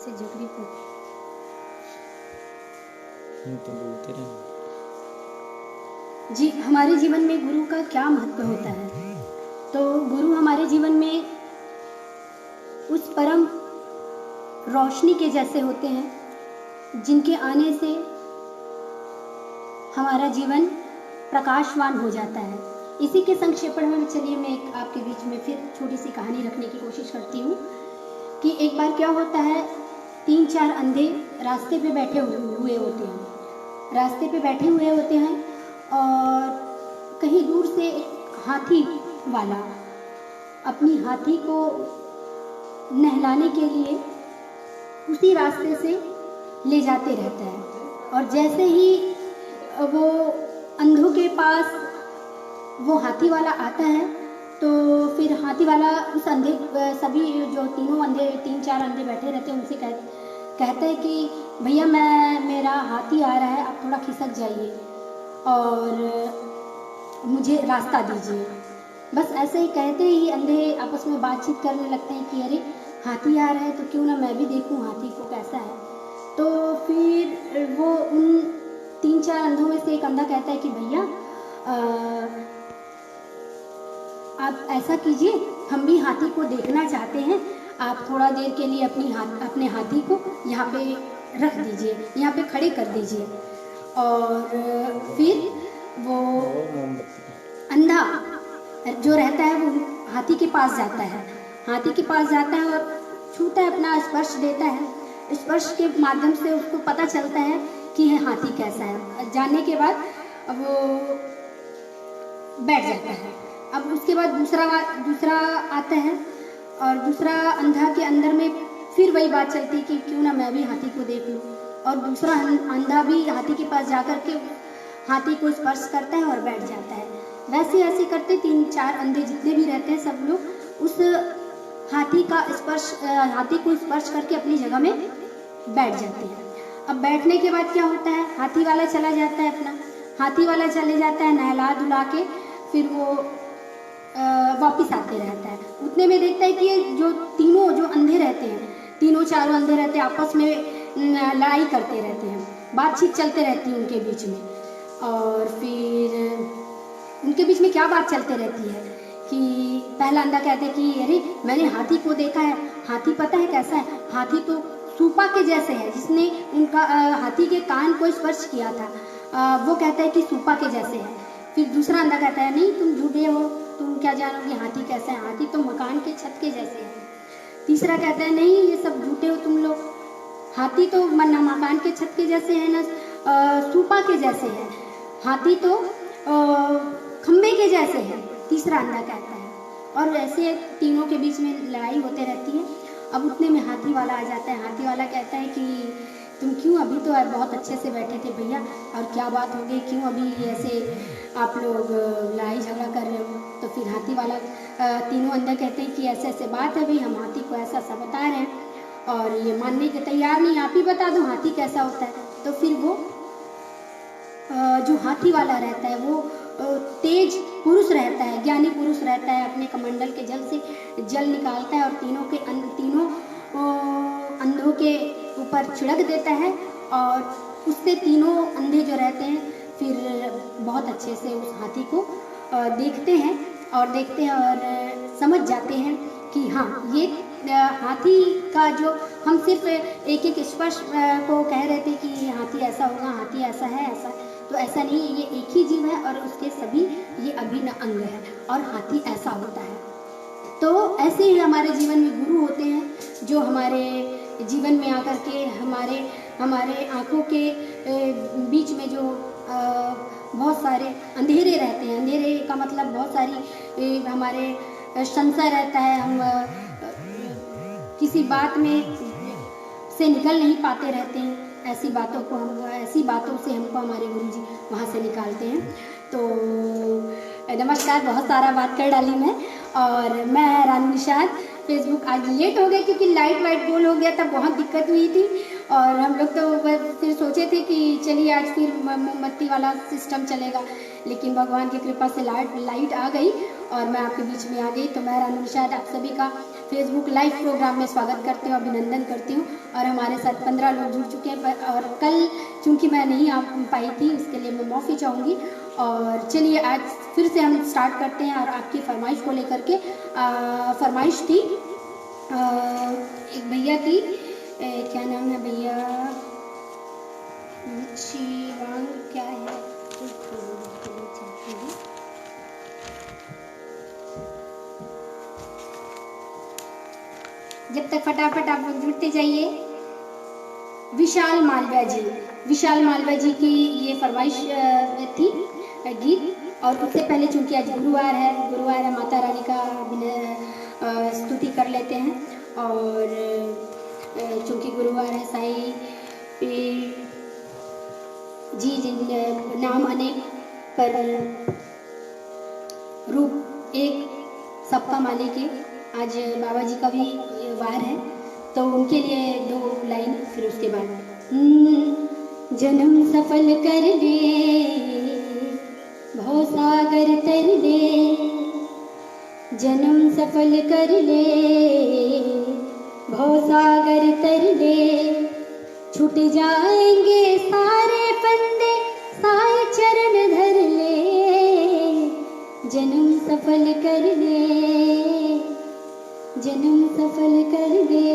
से झगड़ी को तो बोलते रहे। जी, हमारे जीवन में गुरु का क्या महत्व होता है? तो गुरु हमारे जीवन में उस परम रोशनी के जैसे होते हैं जिनके आने से हमारा जीवन प्रकाशवान हो जाता है। इसी के संक्षेपण में चलिए मैं एक आपके बीच में फिर छोटी सी कहानी रखने की कोशिश करती हूँ कि एक बार क्या होता है, 3-4 अंधे रास्ते पे बैठे हुए होते हैं। रास्ते पे बैठे हुए होते हैं और कहीं दूर से एक हाथी वाला अपनी हाथी को नहलाने के लिए उसी रास्ते से ले जाते रहता है। और जैसे ही वो अंधों के पास वो हाथी वाला आता है तो फिर हाथी वाला उस अंधे, सभी जो तीनों अंधे 3-4 अंधे बैठे रहते हैं उनसे कहते हैं कि भैया मेरा हाथी आ रहा है, आप थोड़ा खिसक जाइए और मुझे रास्ता दीजिए। बस ऐसे ही कहते ही अंधे आपस में बातचीत करने लगते हैं कि अरे हाथी आ रहा है तो क्यों ना मैं भी देखूं हाथी को कैसा है। तो फिर वो उन 3-4 अंधों में से एक अंधा कहता है कि भैया आप ऐसा कीजिए, हम भी हाथी को देखना चाहते हैं, आप थोड़ा देर के लिए अपने हाथी को यहाँ पे रख दीजिए, यहाँ पे खड़े कर दीजिए। और फिर वो अंधा जो रहता है वो हाथी के पास जाता है, हाथी के पास जाता है और छूता है, अपना स्पर्श देता है। स्पर्श के माध्यम से उसको पता चलता है कि यह हाथी कैसा है। जानने के बाद वो बैठ जाता है। अब उसके बाद दूसरा आता है और दूसरा अंधा के अंदर में फिर वही बात चलती कि क्यों ना मैं भी हाथी को देख लूँ। और दूसरा अंधा भी हाथी के पास जाकर के हाथी को स्पर्श करता है और बैठ जाता है। वैसे ऐसे करते 3-4 अंधे जितने भी रहते हैं सब लोग उस हाथी को स्पर्श करके अपनी जगह में बैठ जाते हैं। अब बैठने के बाद क्या होता है, हाथी वाला चला जाता है, हाथी वाला चले जाता है नहला धुला के, फिर वो वापिस आते रहता है। उतने में देखता है कि ये जो तीनों जो अंधे रहते हैं, 3-4 अंधे रहते हैं, आपस में लड़ाई करते रहते हैं, बातचीत चलते रहती है उनके बीच में। और फिर उनके बीच में क्या बात चलते रहती है कि पहला अंधा कहते हैं कि अरे मैंने हाथी को देखा है, हाथी पता है कैसा है, हाथी तो सूपा के जैसे है, जिसने उनका हाथी के कान को स्पर्श किया था वो कहता है कि सूपा के जैसे है। फिर दूसरा अंधा कहता है नहीं तुम झूठे हो, तुम क्या जानोगे हाथी कैसा है, हाथी तो मकान के छत के जैसे है। तीसरा कहता है नहीं ये सब झूठे हो तुम लोग, हाथी तो ना मकान के छत के जैसे है ना सूपा के जैसे है, हाथी तो खम्बे के जैसे है। तीसरा अंधा कहता है। और ऐसे तीनों के बीच में लड़ाई होते रहती है। अब उतने में हाथी वाला आ जाता है। हाथी वाला कहता है कि तुम क्यों, अभी तो बहुत अच्छे से बैठे थे भैया, और क्या बात हो गई, क्यों अभी ऐसे आप लोग लड़ाई झगड़ा कर रहे हो। तो फिर हाथी वाला तीनों अंदर कहते हैं कि ऐसे ऐसे बात है भाई, हम हाथी को ऐसा ऐसा बता रहे हैं और ये मानने के तैयार नहीं, आप ही बता दो हाथी कैसा होता है। तो फिर वो जो हाथी वाला रहता है वो तेज पुरुष रहता है, ज्ञानी पुरुष रहता है, अपने कमंडल के जल से जल निकालता है और तीनों अंधों के ऊपर छिड़क देता है। और उससे तीनों अंधे जो रहते हैं फिर बहुत अच्छे से उस हाथी को देखते हैं और समझ जाते हैं कि हाँ ये हाथी का जो हम सिर्फ एक स्पर्श को कह रहे थे कि हाथी ऐसा होगा, हाथी ऐसा है, ऐसा, तो ऐसा नहीं है, ये एक ही जीव है और उसके सभी ये अभिन्न अंग है और हाथी ऐसा होता है। तो ऐसे ही हमारे जीवन में गुरु होते हैं जो हमारे जीवन में आकर के हमारे आँखों के बीच में जो बहुत सारे अंधेरे रहते हैं, अंधेरे का मतलब बहुत सारी हमारे संशय रहता है, हम किसी बात में से निकल नहीं पाते रहते हैं, ऐसी बातों से हमको हमारे गुरुजी वहाँ से निकालते हैं। तो नमस्कार, बहुत सारा बात कर डाली मैं, और मैं रानू निषाद। फेसबुक आज लेट हो गया क्योंकि लाइट वाइट गोल हो गया था, बहुत दिक्कत हुई थी। और हम लोग तो फिर सोचे थे कि चलिए आज फिर मोमबत्ती वाला सिस्टम चलेगा, लेकिन भगवान की कृपा से लाइट आ गई और मैं आपके बीच में आ गई। तो मैं रानू निषाद आप सभी का फेसबुक लाइव प्रोग्राम में स्वागत करती हूँ, अभिनंदन करती हूँ। और हमारे साथ 15 लोग जुड़ चुके हैं और कल चूँकि मैं नहीं आ पाई थी, उसके लिए मैं माफ़ी चाहूँगी। और चलिए आज फिर से हम स्टार्ट करते हैं। और आपकी फरमाइश को लेकर के फरमाइश थी एक भैया की, क्या नाम है भैया, शिवांग क्या है, जब तक फटाफट आप लोग जुड़ते जाइए। विशाल मालविया जी, विशाल मालविया जी की ये फरमाइश थी गीत। और उससे पहले चूंकि आज गुरुवार है, माता रानी का स्तुति कर लेते हैं। और चूंकि गुरुवार है, साईं जी जिन नाम अनेक पर रूप एक, सबका मालिक है। आज बाबा जी का भी वार है, तो उनके लिए 2 लाइन, फिर उसके बाद जन्म सफल कर दे, भव सागर तर दे, जन्म सफल कर ले, भव सागर तर दे, छूट जाएंगे सारे फंदे, साए चरण धर ले, जन्म सफल कर ले, जन्म सफल कर दे,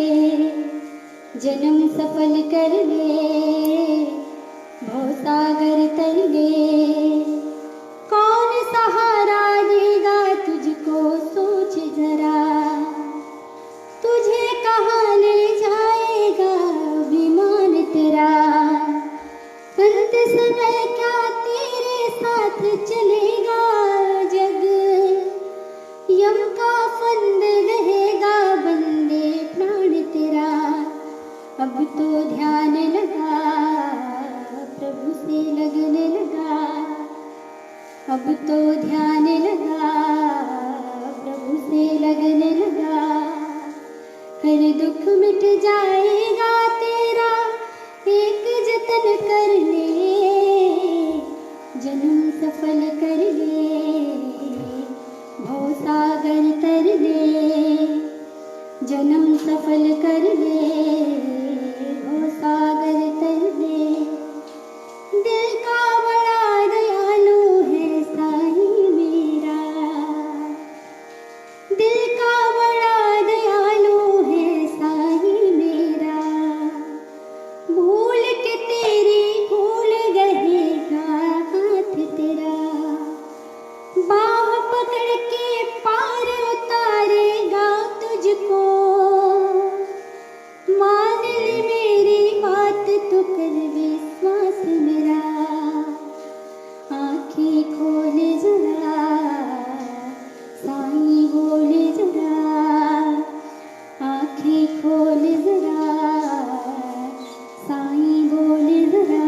जन्म सफल कर दे, भव सागर तर दे। कौन सहारा देगा तुझको, सोच जरा, तुझे कहाँ ले जाएगा विमान तेरा, अंत समय क्या तेरे साथ चलेगा जग, यम का फंद रहेगा बंदे प्राण तेरा, अब तो ध्यान लगा, प्रभु से लगने लगा, अब तो ध्यान लगा, प्रभु से लगने लगा, हर दुख मिट जाएगा तेरा, एक जतन कर ले, जन्म सफल कर ले, भव सागर तर ले, जन्म सफल कर ले, भव सागर तर ले। दिल का बड़ा दयालु है साईं मेरा, दिल का बड़ा दयालु है साईं मेरा, भूल के तेरी भूल रहेगा हाथ तेरा, बाह पकड़ के पार उतारेगा तुझको, मान ले मेरी बात तो कर विश्वास मेरा, आँखें खोले जरा, साईं बोले जरा, आँखें खोले जरा, साईं बोले जरा,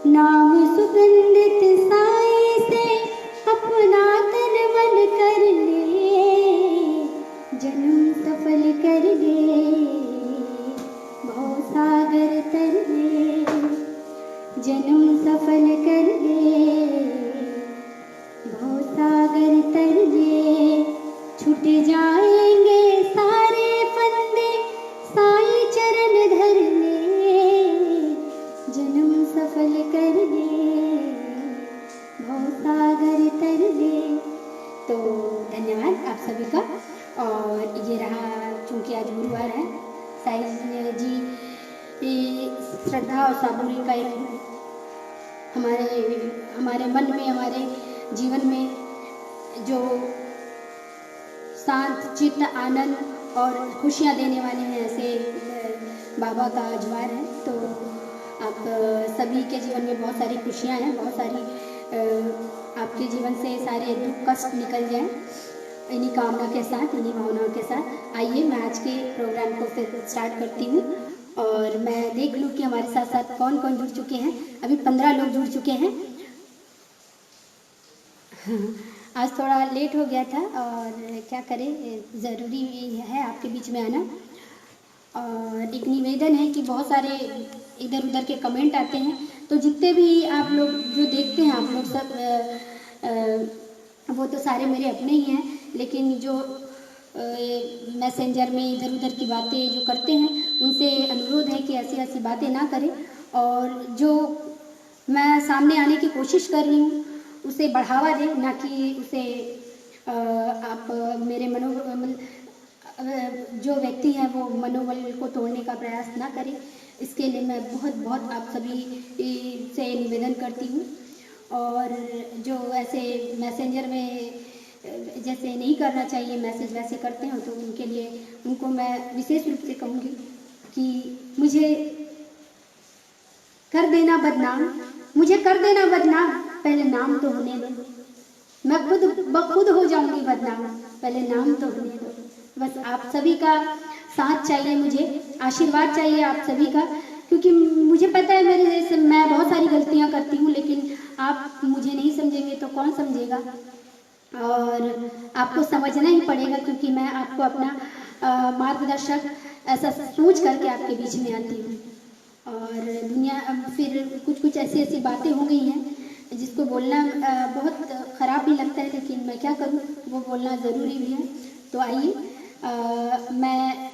नाम सुगंधित साईं से अपना तन मन कर ले, जन्म सफल कर ले, भव सागर तर ले, जन्म सफल कर ले, भव सागर तर ले, छूट जाएंगे सारे फंदे, साईं चरण धर ले, जन्म सफल कर ले, भव सागर तर ले। तो धन्यवाद आप सभी का। और ये रहा, चूँकि आज गुरुवार है, साईं जी श्रद्धा और साबुरी का एक हमारे मन में, हमारे जीवन में जो शांत चित्त, आनंद और खुशियाँ देने वाले हैं, ऐसे बाबा का ज्वार है। तो आप सभी के जीवन में बहुत सारी खुशियाँ हैं, बहुत सारी आपके जीवन से सारे दुख कष्ट निकल जाएं, इन्हीं कामना के साथ, इन्हीं भावनाओं के साथ। आइए मैं आज के प्रोग्राम को फिर स्टार्ट करती हूँ और मैं देख लूँ कि हमारे साथ साथ कौन कौन जुड़ चुके हैं। अभी 15 लोग जुड़ चुके हैं। आज थोड़ा लेट हो गया था और क्या करें, ज़रूरी है आपके बीच में आना। और एक निवेदन है कि बहुत सारे इधर उधर के कमेंट आते हैं, तो जितने भी आप लोग जो देखते हैं, आप लोग सब वो तो सारे मेरे अपने ही हैं, लेकिन जो मैसेंजर में इधर उधर की बातें जो करते हैं, उनसे अनुरोध है कि ऐसी ऐसी बातें ना करें, और जो मैं सामने आने की कोशिश कर रही हूँ उसे बढ़ावा दें, ना कि उसे आप मेरे जो व्यक्ति हैं वो मनोबल को तोड़ने का प्रयास ना करें। इसके लिए मैं बहुत बहुत आप सभी से निवेदन करती हूँ। और जो ऐसे मैसेंजर में जैसे नहीं करना चाहिए मैसेज वैसे करते हैं, तो उनके लिए उनको मैं विशेष रूप से कहूँगी कि मुझे कर देना बदनाम, मुझे कर देना बदनाम, पहले नाम तो होने दो। मैं खुद बखुद हो जाऊंगी बदनाम, पहले नाम तो होने दो। बस आप सभी का साथ चाहिए, मुझे आशीर्वाद चाहिए आप सभी का, क्योंकि मुझे पता है मेरे जैसे मैं बहुत सारी गलतियां करती हूँ, लेकिन आप मुझे नहीं समझेंगे तो कौन समझेगा। और आपको समझना ही पड़ेगा, क्योंकि मैं आपको अपना मार्गदर्शक ऐसा सोच करके आपके बीच में आती हूँ। और दुनिया फिर कुछ कुछ ऐसी ऐसी बातें हो गई हैं जिसको बोलना बहुत ख़राब भी लगता है, लेकिन मैं क्या करूँ, वो बोलना ज़रूरी भी है। तो आइए मैं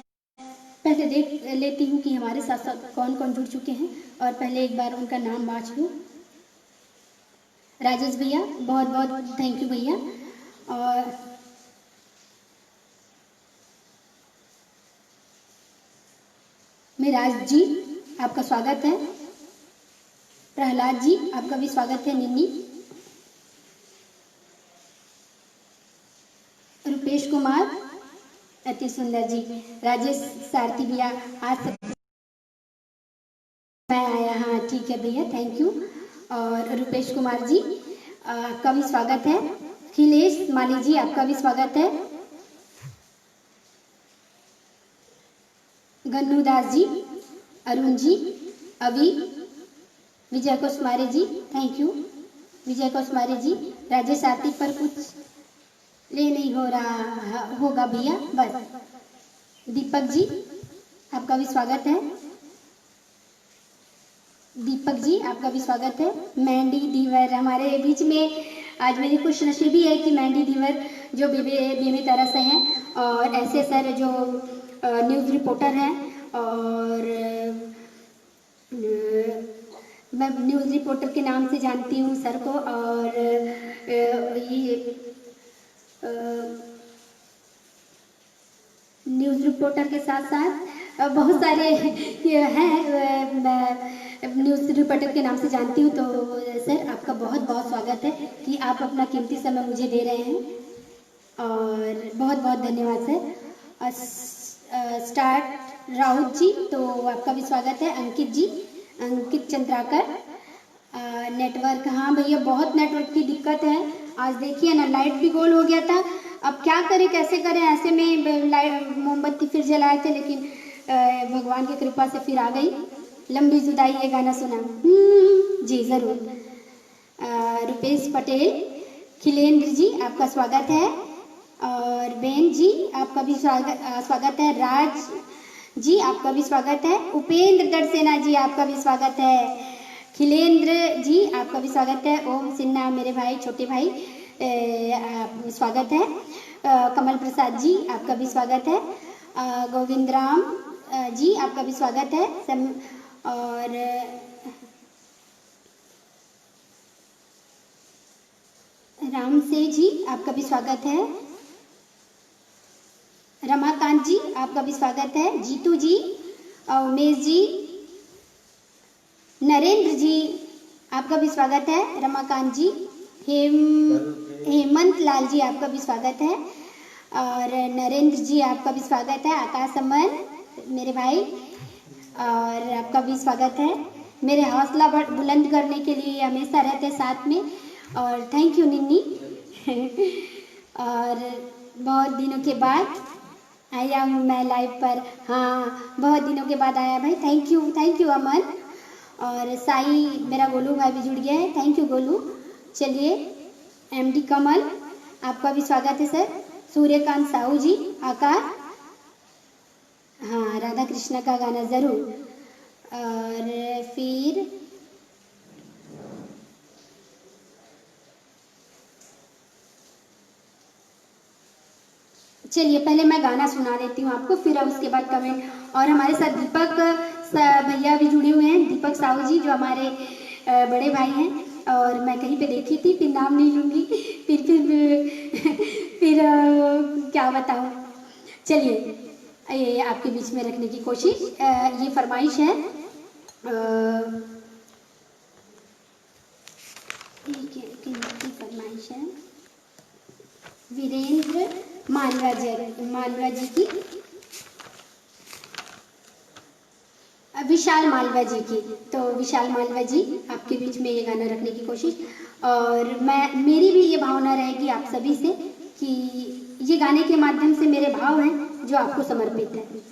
पहले देख लेती हूँ कि हमारे साथ साथ कौन कौन जुड़ चुके हैं, और पहले एक बार उनका नाम बाँच लूँ। राजेश भैया, बहुत बहुत थैंक यू भैया। और मिराज जी, आपका स्वागत है। प्रहलाद जी, आपका भी स्वागत है। निन्नी, रुपेश कुमार, अति सुंदर जी। राजेश सारथी भैया, आज तक मैं आया, हाँ ठीक है भैया, थैंक यू। और रुपेश कुमार जी, आपका भी स्वागत है। खिलेश माली जी, आपका भी स्वागत है। गन्नू दास जी, अरुण जी, अभी, विजय कुमारी जी, थैंक यू विजय कुमारी जी। राजेश आरती पर कुछ ले नहीं हो रहा होगा भैया, बस। दीपक जी, आपका भी स्वागत है। दीपक जी, आपका भी स्वागत है। मैंडी धीवर हमारे बीच में आज मेरी खुश नसीबी है कि मैंडी धीवर जो बीमे तरह से हैं, और ऐसे सर जो न्यूज़ रिपोर्टर हैं, और मैं न्यूज़ रिपोर्टर के नाम से जानती हूँ सर को। और ये न्यूज़ रिपोर्टर के साथ साथ बहुत सारे हैं, मैं न्यूज़ रिपोर्टर के नाम से जानती हूँ। तो सर, आपका बहुत बहुत स्वागत है कि आप अपना कीमती समय मुझे दे रहे हैं, और बहुत बहुत धन्यवाद सर। स्टार्ट राहुल जी, तो आपका भी स्वागत है। अंकित जी, अंकित चंद्राकर। नेटवर्क, हाँ भैया, बहुत नेटवर्क की दिक्कत है। आज देखिए ना, लाइट भी गोल हो गया था। अब क्या करें, कैसे करें, ऐसे में लाइट मोमबत्ती फिर जलाए थे, लेकिन भगवान की कृपा से फिर आ गई। लंबी जुदाई ये गाना सुना जी ज़रूर। रुपेश पटेल, खिलेंद्र जी, आपका स्वागत है। और बेन जी, आपका भी स्वागत है। राज जी, आपका भी स्वागत है। उपेंद्र दरसेना जी, आपका भी स्वागत है। खिलेंद्र जी, आपका भी स्वागत है। ओम सिन्हा, मेरे भाई, छोटे भाई, स्वागत है। कमल प्रसाद जी, आपका भी स्वागत है। गोविंद राम जी, आपका भी स्वागत है। और राम से जी, आपका भी स्वागत है। रमाकांत जी, आपका भी स्वागत है। जीतू जी, उमेश जी, नरेंद्र जी, आपका भी स्वागत है। रमाकांत जी, हेमंत लाल जी, आपका भी स्वागत है। और नरेंद्र जी, आपका भी स्वागत है। आकाश अमन, मेरे भाई, और आपका भी स्वागत है। मेरे हौसला बुलंद करने के लिए हमेशा रहते साथ में, और थैंक यू निन्नी। और बहुत दिनों के बाद आया हूँ मैं लाइव पर, हाँ बहुत दिनों के बाद आया भाई, थैंक यू अमन। और साई, मेरा गोलू भाई भी जुड़ गया है, थैंक यू गोलू। चलिए, एमडी कमल, आपका भी स्वागत है सर। सूर्यकांत साहू जी, आकार, हाँ राधा कृष्ण का गाना ज़रूर। और फिर चलिए पहले मैं गाना सुना देती हूँ आपको, फिर अब उसके बाद कमेंट। और हमारे साथ दीपक भैया भी जुड़े हुए हैं, दीपक साहू जी जो हमारे बड़े भाई हैं। और मैं कहीं पे देखी थी, फिर नाम नहीं लूँगी, फिर क्या बताऊँ। चलिए ये आपके बीच में रखने की कोशिश, ये फरमाइश है। ठीक है, किनकी फरमाइश है? वीरेंद्र मालवा जी की, विशाल मालवा जी की। तो विशाल मालवा जी आपके बीच में ये गाना रखने की कोशिश। और मेरी भी ये भावना रहेगी आप सभी से कि ये गाने के माध्यम से मेरे भाव हैं जो आपको समर्पित है।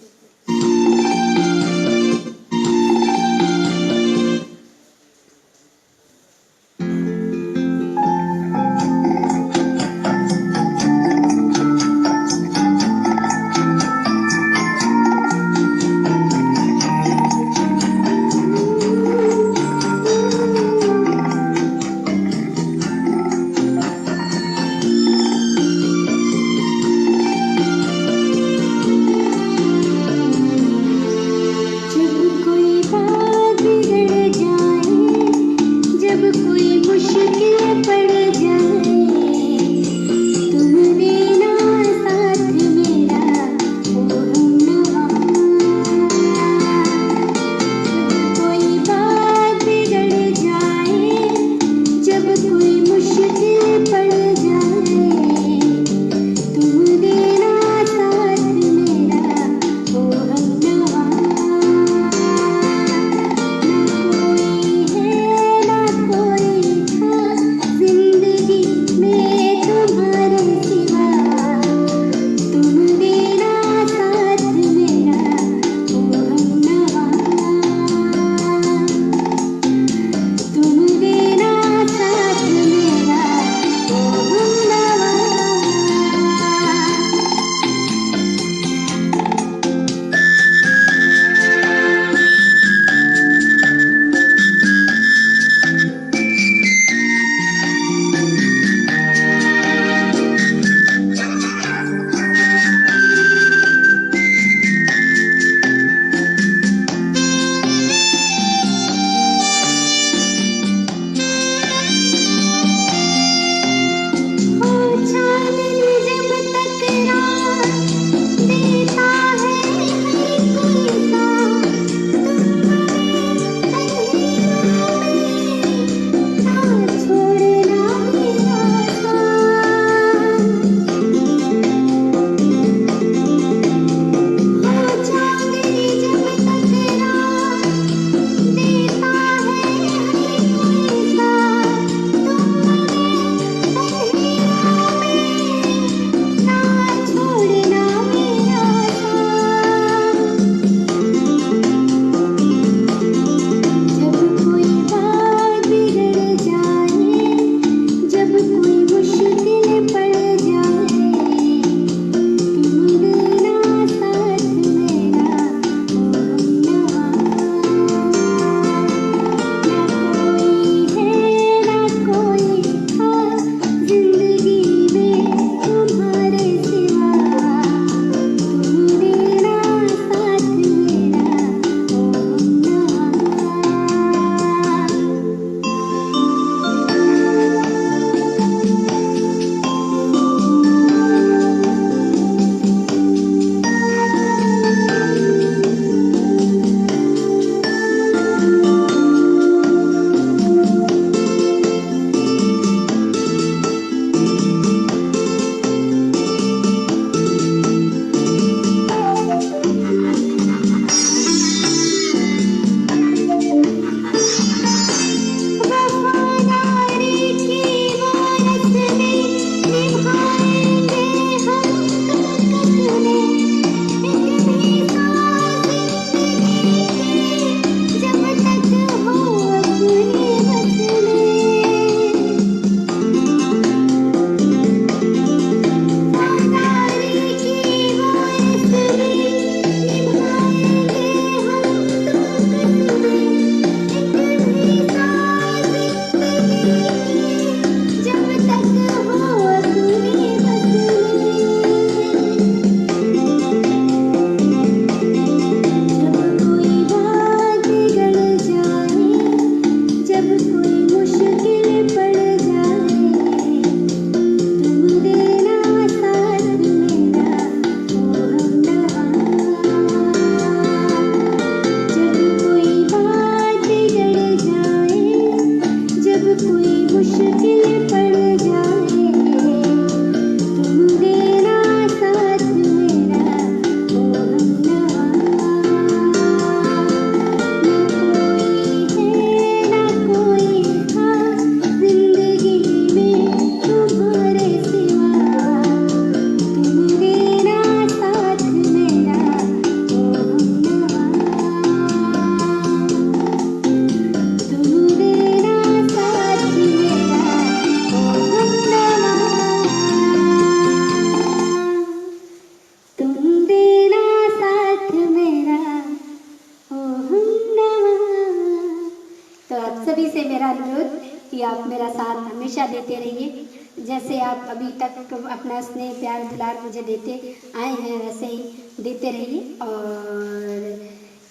सभी से मेरा अनुरोध कि आप मेरा साथ हमेशा देते रहिए, जैसे आप अभी तक अपना स्नेह प्यार दुलार मुझे देते आए हैं वैसे ही देते रहिए। और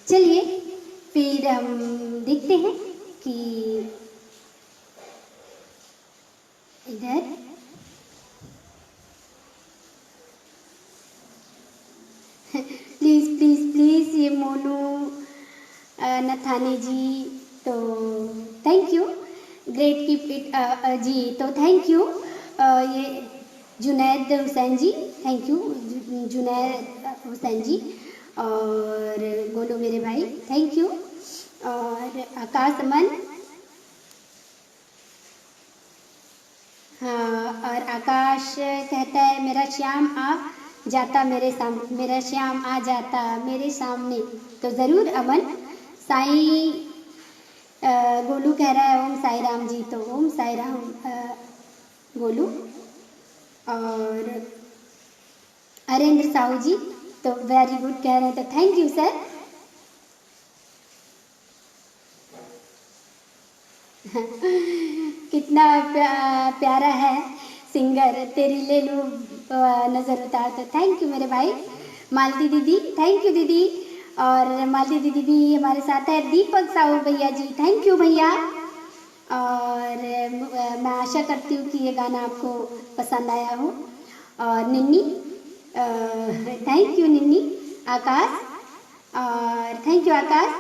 चलिए फिर हम देखते हैं कि इधर प्लीज़ प्लीज़ प्लीज़ ये मोनू नथानी जी, तो thank you, great keep it जी, तो थैंक यू। ये जुनैद हुसैन जी, थैंक यू जुनैद हुसैन जी, और गोलू मेरे भाई थैंक यू, और आकाश अमन, हाँ, और आकाश कहता है मेरा श्याम आ जाता मेरा श्याम आ जाता मेरे सामने, तो ज़रूर अमन। साईं गोलू कह रहा है ओम साई राम जी, तो ओम साई राम गोलू। और हरेंद्र साहू जी तो वेरी गुड कह रहे हैं, तो थैंक यू सर। कितना प्यारा है सिंगर, तेरी ले लूँ नज़र उतार, तो थैंक यू मेरे भाई। मालती दीदी थैंक यू दीदी, और मालती दीदी भी हमारे साथ है। दीपक साहू भैया जी थैंक यू भैया, और मैं आशा करती हूँ कि ये गाना आपको पसंद आया हो। और निन्नी थैंक यू निन्नी, आकाश और थैंक यू आकाश,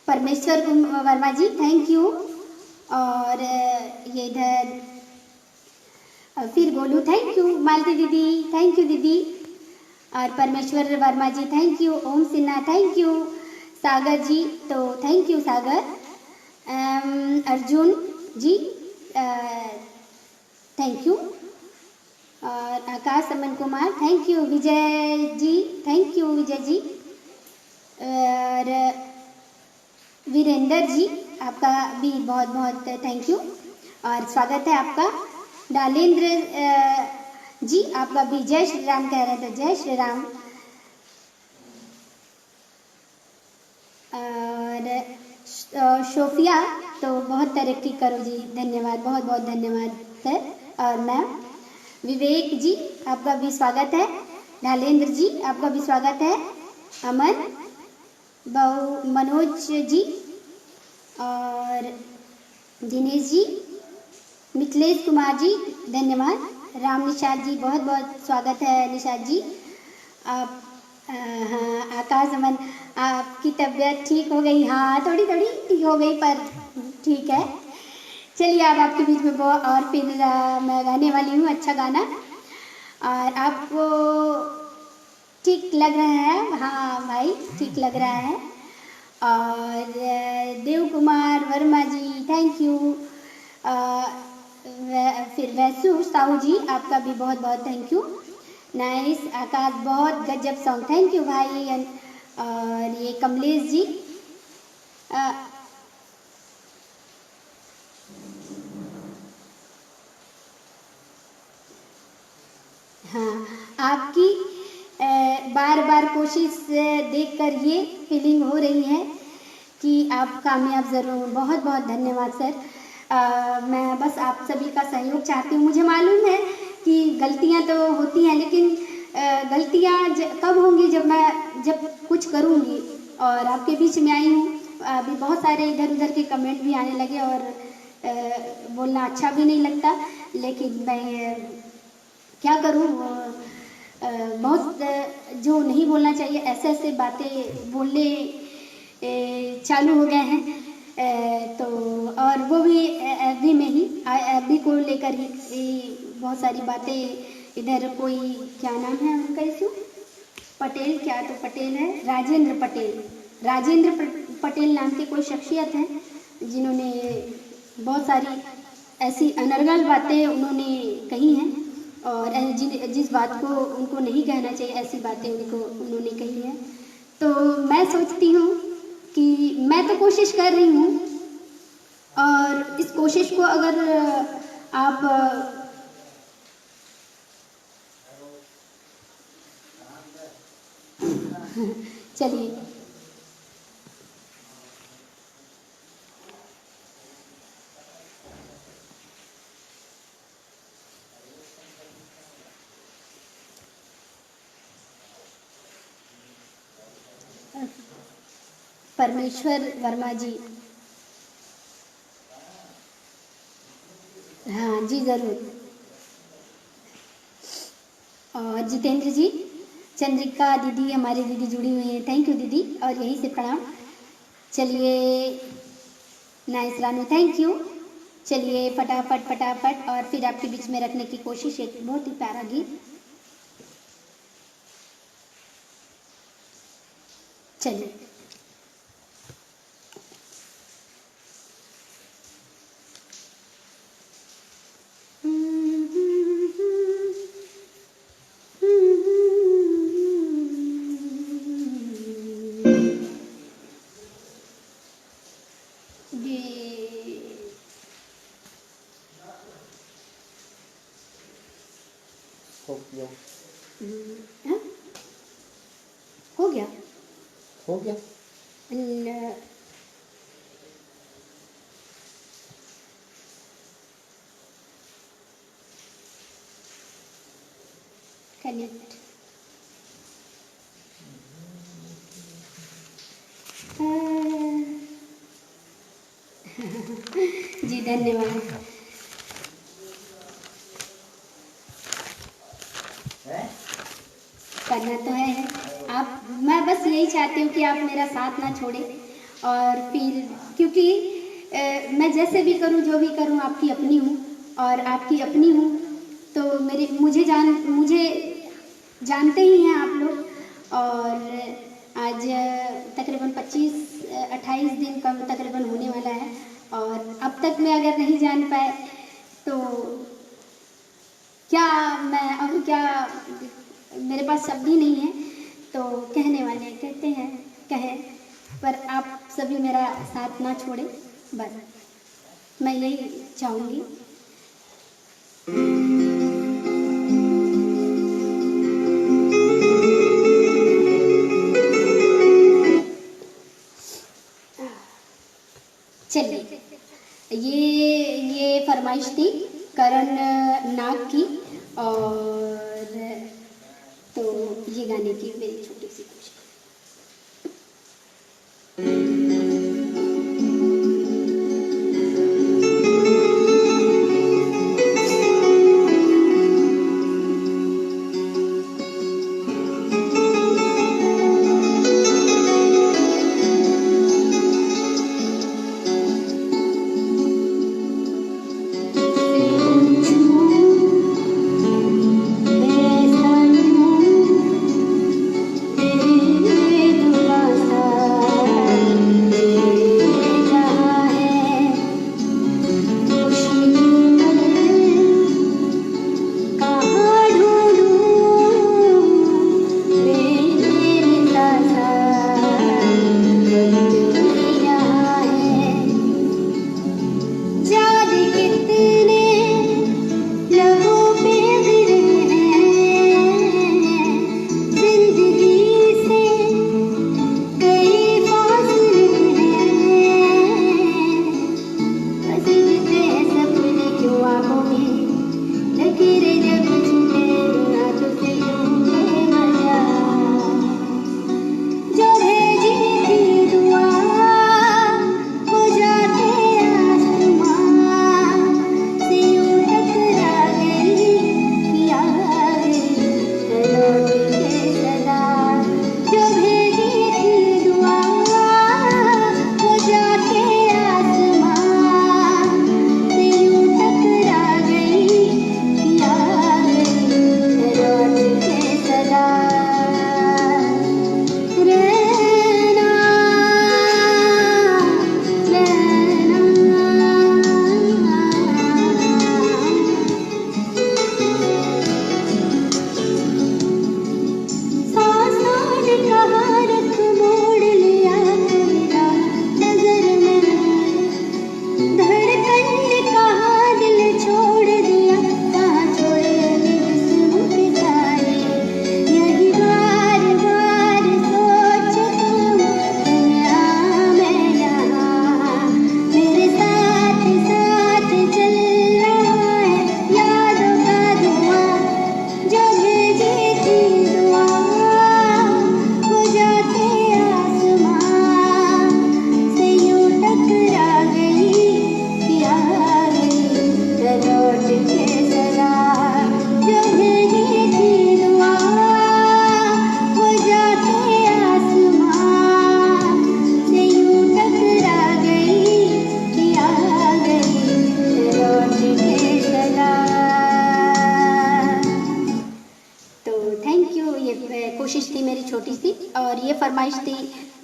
परमेश्वर वर्मा जी थैंक यू, और ये इधर फिर गोलू थैंक यू, मालती दीदी थैंक यू दीदी, और Parmeshwar Verma ji thank you, Om Sinha thank you, Sagar ji तो thank you Sagar, Arjun ji thank you, और Akash Aman Kumar thank you, Vijay ji thank you Vijay ji, और वीरेंद्र जी आपका भी बहुत बहुत थैंक यू, और स्वागत है आपका। डालेंद्र जी आपका भी जय श्री राम कह रहे थे, जय श्री राम। और शोफिया तो बहुत तरक्की करो जी, धन्यवाद, बहुत बहुत धन्यवाद सर और मैम। विवेक जी आपका भी स्वागत है, डालेंद्र जी आपका भी स्वागत है, अमन बहु मनोज जी, और दिनेश जी, मिथिलेश कुमार जी धन्यवाद, राम निषाद जी बहुत बहुत स्वागत है निषाद जी। आप हाँ आकाश अमन आपकी तबीयत ठीक हो गई, हाँ थोड़ी थोड़ी ठीक हो गई पर ठीक है। चलिए अब आपके बीच में वो और फिर मैं गाने वाली हूँ अच्छा गाना, और आपको ठीक लग रहा है? हाँ भाई ठीक लग रहा है। और देव कुमार वर्मा जी थैंक यू, फिर वैसु साहू जी आपका भी बहुत बहुत थैंक यू। नाइस आकाश बहुत गजब सॉन्ग, थैंक यू भाई। और ये कमलेश जी हाँ आपकी बार बार कोशिश देखकर ये फीलिंग हो रही है कि आप कामयाब ज़रूर, बहुत बहुत धन्यवाद सर। मैं बस आप सभी का सहयोग चाहती हूँ। मुझे मालूम है कि गलतियाँ तो होती हैं, लेकिन गलतियाँ कब होंगी जब कुछ करूँगी, और आपके बीच में आई हूँ। अभी बहुत सारे इधर उधर के कमेंट भी आने लगे और बोलना अच्छा भी नहीं लगता, लेकिन मैं क्या करूँ, बहुत जो नहीं बोलना चाहिए ऐसे ऐसे बातें बोलने चालू हो गए हैं। तो और वो भी एफबी में ही, एफबी को लेकर ही बहुत सारी बातें। इधर कोई क्या नाम है उनका, इशू पटेल, क्या तो पटेल है, राजेंद्र पटेल नाम के कोई शख्सियत हैं जिन्होंने बहुत सारी ऐसी अनर्गल बातें उन्होंने कही हैं, और जिस बात को उनको नहीं कहना चाहिए ऐसी बातें उन्होंने कही हैं। तो मैं सोचती हूँ कि मैं तो कोशिश कर रही हूँ, और इस कोशिश को अगर आप चलिए परमेश्वर वर्मा जी। हाँ जी ज़रूर। और जितेंद्र जी, चंद्रिका दीदी, हमारी दीदी जुड़ी हुई हैं, थैंक यू दीदी, और यहीं से प्रणाम। चलिए नाइस रानू, थैंक यू। चलिए फटाफट फटाफट, और फिर आपके बीच में रखने की कोशिश, एक बहुत ही प्यारा गीत। चलिए हो गया हाँ? हो गया। हो गया। कनेक्ट। जी धन्यवाद। करना तो है आप, मैं बस यही चाहती हूँ कि आप मेरा साथ ना छोड़ें, और फिर क्योंकि मैं जैसे भी करूँ, जो भी करूँ, आपकी अपनी हूँ और आपकी अपनी हूँ, तो मुझे जानते ही हैं आप लोग। और आज तकरीबन 25-28 दिन का तकरीबन होने वाला है, और अब तक मैं अगर नहीं जान पाए तो क्या मैं, अब क्या, मेरे पास शब्द ही नहीं है। तो कहने वाले कहते हैं कहे, पर आप सभी मेरा साथ ना छोड़ें, बस मैं यही चाहूँगी। चलिए, ये फरमाइश थी करण नाग की, और तो ये गाने की मेरी छोटी सी कोशिश। तेरे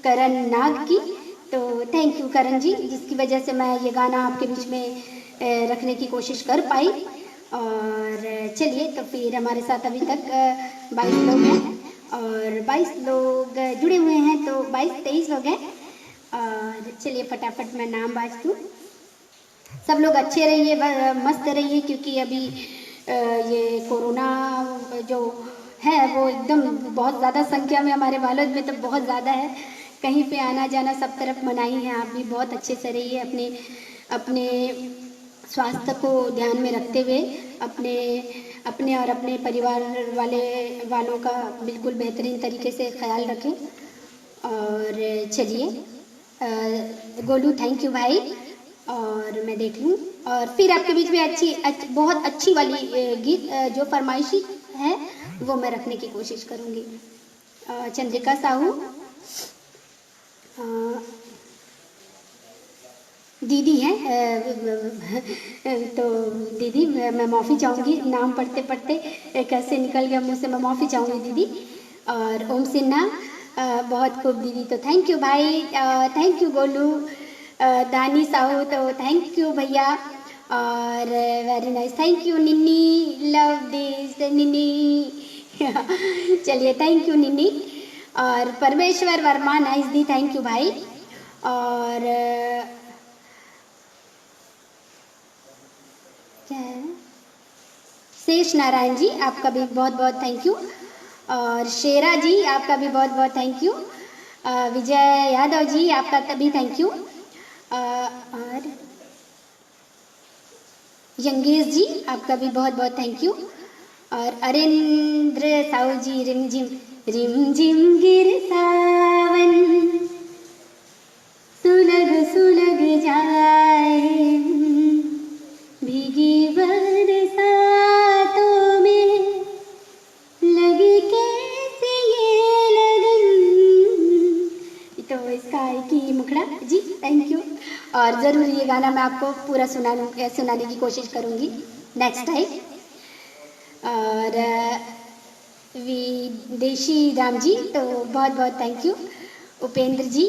करण नाग की। तो थैंक यू करण जी, जिसकी वजह से मैं ये गाना आपके बीच में रखने की कोशिश कर पाई। और चलिए, तो फिर हमारे साथ अभी तक 22 लोग हैं और 22 लोग जुड़े हुए हैं, तो 22-23 लोग हैं। और चलिए फटाफट मैं नाम बाज दूँ। सब लोग अच्छे रहिए, मस्त रहिए, क्योंकि अभी ये कोरोना जो है वो एकदम बहुत ज़्यादा संख्या में हमारे बालोद में तो बहुत ज़्यादा है। कहीं पे आना जाना सब तरफ मनाही है। आप भी बहुत अच्छे से रहिए, अपने स्वास्थ्य को ध्यान में रखते हुए अपने और अपने परिवार वालों का बिल्कुल बेहतरीन तरीके से ख्याल रखें। और चलिए गोलू, थैंक यू भाई। और मैं देख लूँ और फिर आपके बीच में बहुत अच्छी वाली गीत जो फरमाइशी है वो मैं रखने की कोशिश करूँगी। चंद्रिका साहू दीदी हैं, तो दीदी मैं माफ़ी चाहूँगी, नाम पढ़ते पढ़ते कैसे निकल गया मुँह से, मैं माफ़ी चाहूँगी दीदी। और ओम सिन्हा बहुत खूब दीदी, तो थैंक यू भाई, थैंक यू गोलू। दानी साहू, तो थैंक यू भैया। और very nice, thank you Ninni, love this Ninni. चलिए थैंक यू निन्नी। और परमेश्वर वर्मा, नाइस दी, थैंक यू भाई। और क्या है, शेष नारायण जी, आपका भी बहुत बहुत थैंक यू। और शेरा जी, आपका भी बहुत बहुत थैंक यू। विजय यादव जी, आपका तभी थैंक यू। और यंगेश जी, आपका भी बहुत बहुत थैंक यू। और अरेंद्र साहू जी, रिम झिम गिर सावन, सुलग सुलग जाए, भीगी बरसातों में लगी कैसे ये लगन। तो इसका एक ही मुखड़ा जी, थैंक यू। और ज़रूर ये गाना मैं आपको पूरा सुनाने की कोशिश करूँगी नेक्स्ट टाइम। और विदेशी राम जी, तो बहुत बहुत थैंक यू। उपेंद्र जी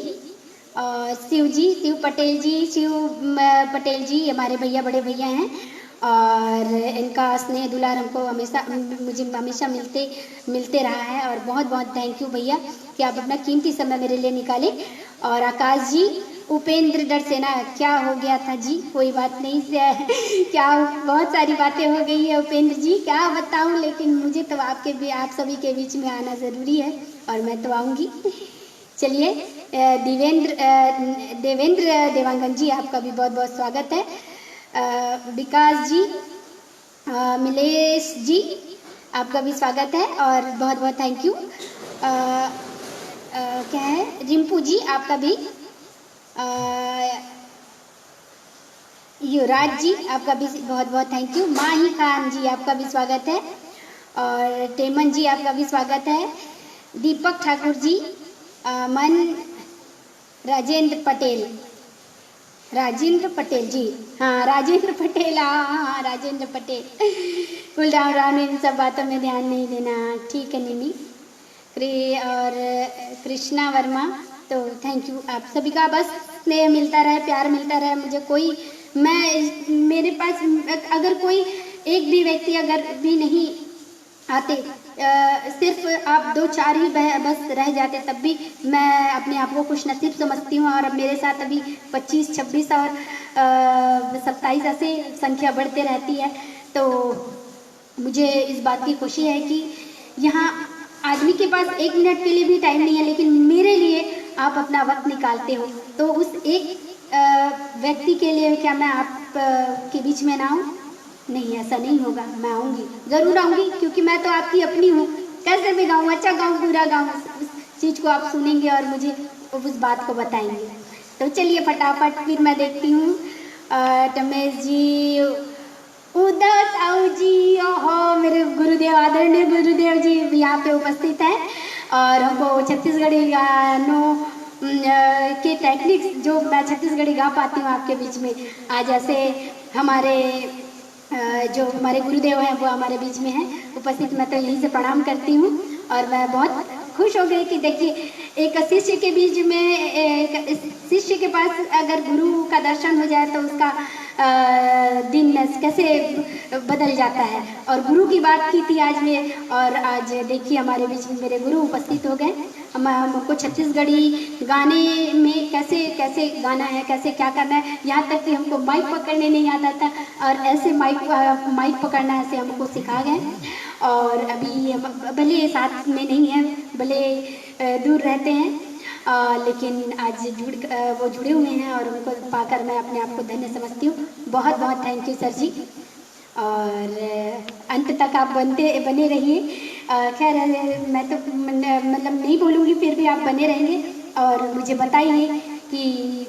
और शिव पटेल जी हमारे भैया, बड़े भैया हैं। और इनका स्नेह दुलार हमको मुझे हमेशा मिलते रहा है। और बहुत बहुत थैंक यू भैया कि आप अपना कीमती समय मेरे लिए निकाले। और आकाश जी, उपेंद्र डरसेना, क्या हो गया था जी, कोई बात नहीं क्या बहुत सारी बातें हो गई है उपेंद्र जी, क्या बताऊं, लेकिन मुझे तो आप सभी के बीच में आना ज़रूरी है और मैं तो आऊँगी। चलिए देवेंद्र देवांगन जी, आपका भी बहुत बहुत स्वागत है। विकास जी, मिलेश जी, आपका भी स्वागत है और बहुत बहुत थैंक यू। क्या है, रिंपू जी, आपका भी। युवराज जी, आपका भी बहुत बहुत थैंक यू। माही खान जी, आपका भी स्वागत है। और टेमन जी, आपका भी स्वागत है। दीपक ठाकुर जी, मन राजेंद्र पटेल जी, हाँ राजेंद्र पटेल, हाँ राजेंद्र पटेल। कुलराम राम ने इन सब बातों में ध्यान नहीं देना, ठीक है निमी। और कृष्णा वर्मा, तो थैंक यू आप सभी का, बस स्नेह मिलता रहे, प्यार मिलता रहे मुझे। मेरे पास अगर कोई एक भी व्यक्ति अगर भी नहीं आते, सिर्फ आप 2-4 ही बस रह जाते, तब भी मैं अपने आप को खुश नसीब समझती हूँ। और अब मेरे साथ अभी 25, 26 और 27 ऐसे संख्या बढ़ते रहती है, तो मुझे इस बात की खुशी है कि यहाँ आदमी के पास 1 मिनट के लिए भी टाइम नहीं है, लेकिन मेरे लिए आप अपना वक्त निकालते हो। तो उस एक व्यक्ति के लिए क्या मैं आप के बीच में ना आऊँ? नहीं, ऐसा नहीं होगा, मैं आऊँगी, ज़रूर आऊँगी, क्योंकि मैं तो आपकी अपनी हूँ। कैसे भी गाऊँ, अच्छा गाऊँ, बुरा गाऊँ, उस चीज़ को आप सुनेंगे और मुझे उस बात को बताएंगे। तो चलिए फटाफट फिर मैं देखती हूँ। रमेश जी, उदय साहू जी, ओहो मेरे गुरुदेव, आदरणीय गुरुदेव जी भी यहाँ पे उपस्थित हैं और हमको छत्तीसगढ़ी गानों के टेक्निक्स जो मैं छत्तीसगढ़ी गा पाती हूँ आपके बीच में, आज ऐसे हमारे जो हमारे गुरुदेव हैं वो हमारे बीच में हैं उपस्थित। मैं तो यहीं से प्रणाम करती हूँ और मैं बहुत खुश हो गई कि देखिए एक शिष्य के बीच में एक शिष्य के पास अगर गुरु का दर्शन हो जाए तो उसका दिन कैसे बदल जाता है। और गुरु की बात की थी आज में, और आज देखिए हमारे बीच में मेरे गुरु उपस्थित हो गए। हमको छत्तीसगढ़ी गाने में कैसे कैसे गाना है, कैसे क्या करना है, यहाँ तक कि हमको माइक पकड़ने नहीं आता था, और ऐसे माइक पकड़ना ऐसे हमको सिखा गए। और अभी भले साथ में नहीं है, भले दूर रहते हैं, लेकिन आज वो जुड़े हुए हैं, और उनको पाकर मैं अपने आप को धन्य समझती हूँ। बहुत बहुत थैंक यू सर जी, और अंत तक आप बने रहिए। खैर मैं तो मतलब नहीं बोलूँगी, फिर भी आप बने रहेंगे और मुझे बताइए कि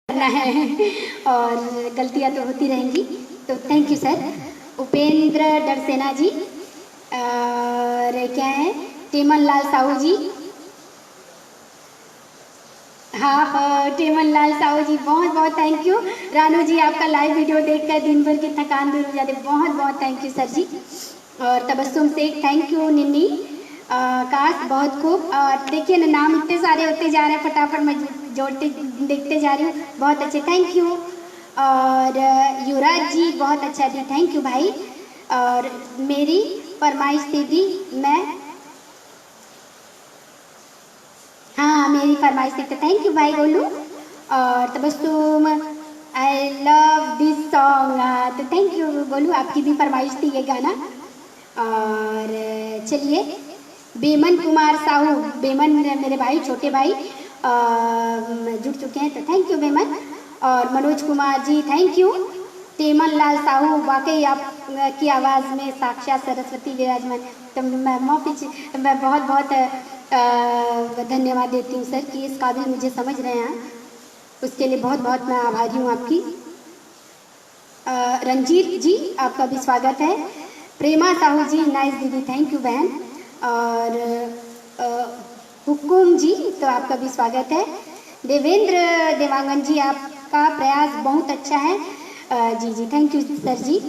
करना है, और गलतियाँ तो होती रहेंगी। तो thank you sir. Upendra Darsena ji, और क्या है, टेमन लाल साहू जी, हाँ टेमन लाल साहू जी, बहुत बहुत थैंक यू। रानू जी, आपका लाइव वीडियो देखकर दिन भर की थकान दूर हो जाती है, बहुत बहुत थैंक यू सर जी। और तबस्सुम शेख, थैंक यू। निन्नी काश, बहुत खूब। और देखिए ना, नाम इतने सारे होते जा रहे हैं, फटाफट मैं जोड़ते देखते जा रही हूँ। बहुत अच्छे, थैंक यू। और युवराज जी, बहुत अच्छा जी, थैंक यू भाई। और मेरी फरमाइश दीदी, मैं हाँ मेरी फरमाइश थी, तो थैंक यू भाई गोलू। और Tabassum, I love this song, तो थैंक यू गोलू, आपकी भी फरमाइश थी ये गाना। और चलिए, बेमन कुमार साहू, बेमन मेरे भाई, छोटे भाई जुड़ चुके हैं, तो थैंक यू बेमन। और मनोज कुमार जी, थैंक यू। टेमन लाल साहू, वाकई आप की आवाज़ में साक्षात सरस्वती विराजमान, तो मैं बहुत बहुत धन्यवाद देती हूँ सर कि इस काबिल मुझे समझ रहे हैं, उसके लिए बहुत बहुत मैं आभारी हूँ आपकी। रंजीत जी, आपका भी स्वागत है। प्रेमा साहू जी, नाइस दीदी, थैंक यू बहन। और हुकुम जी, तो आपका भी स्वागत है। देवेंद्र देवांगन जी, आपका प्रयास बहुत अच्छा है। जी जी, थैंक यू सर जी।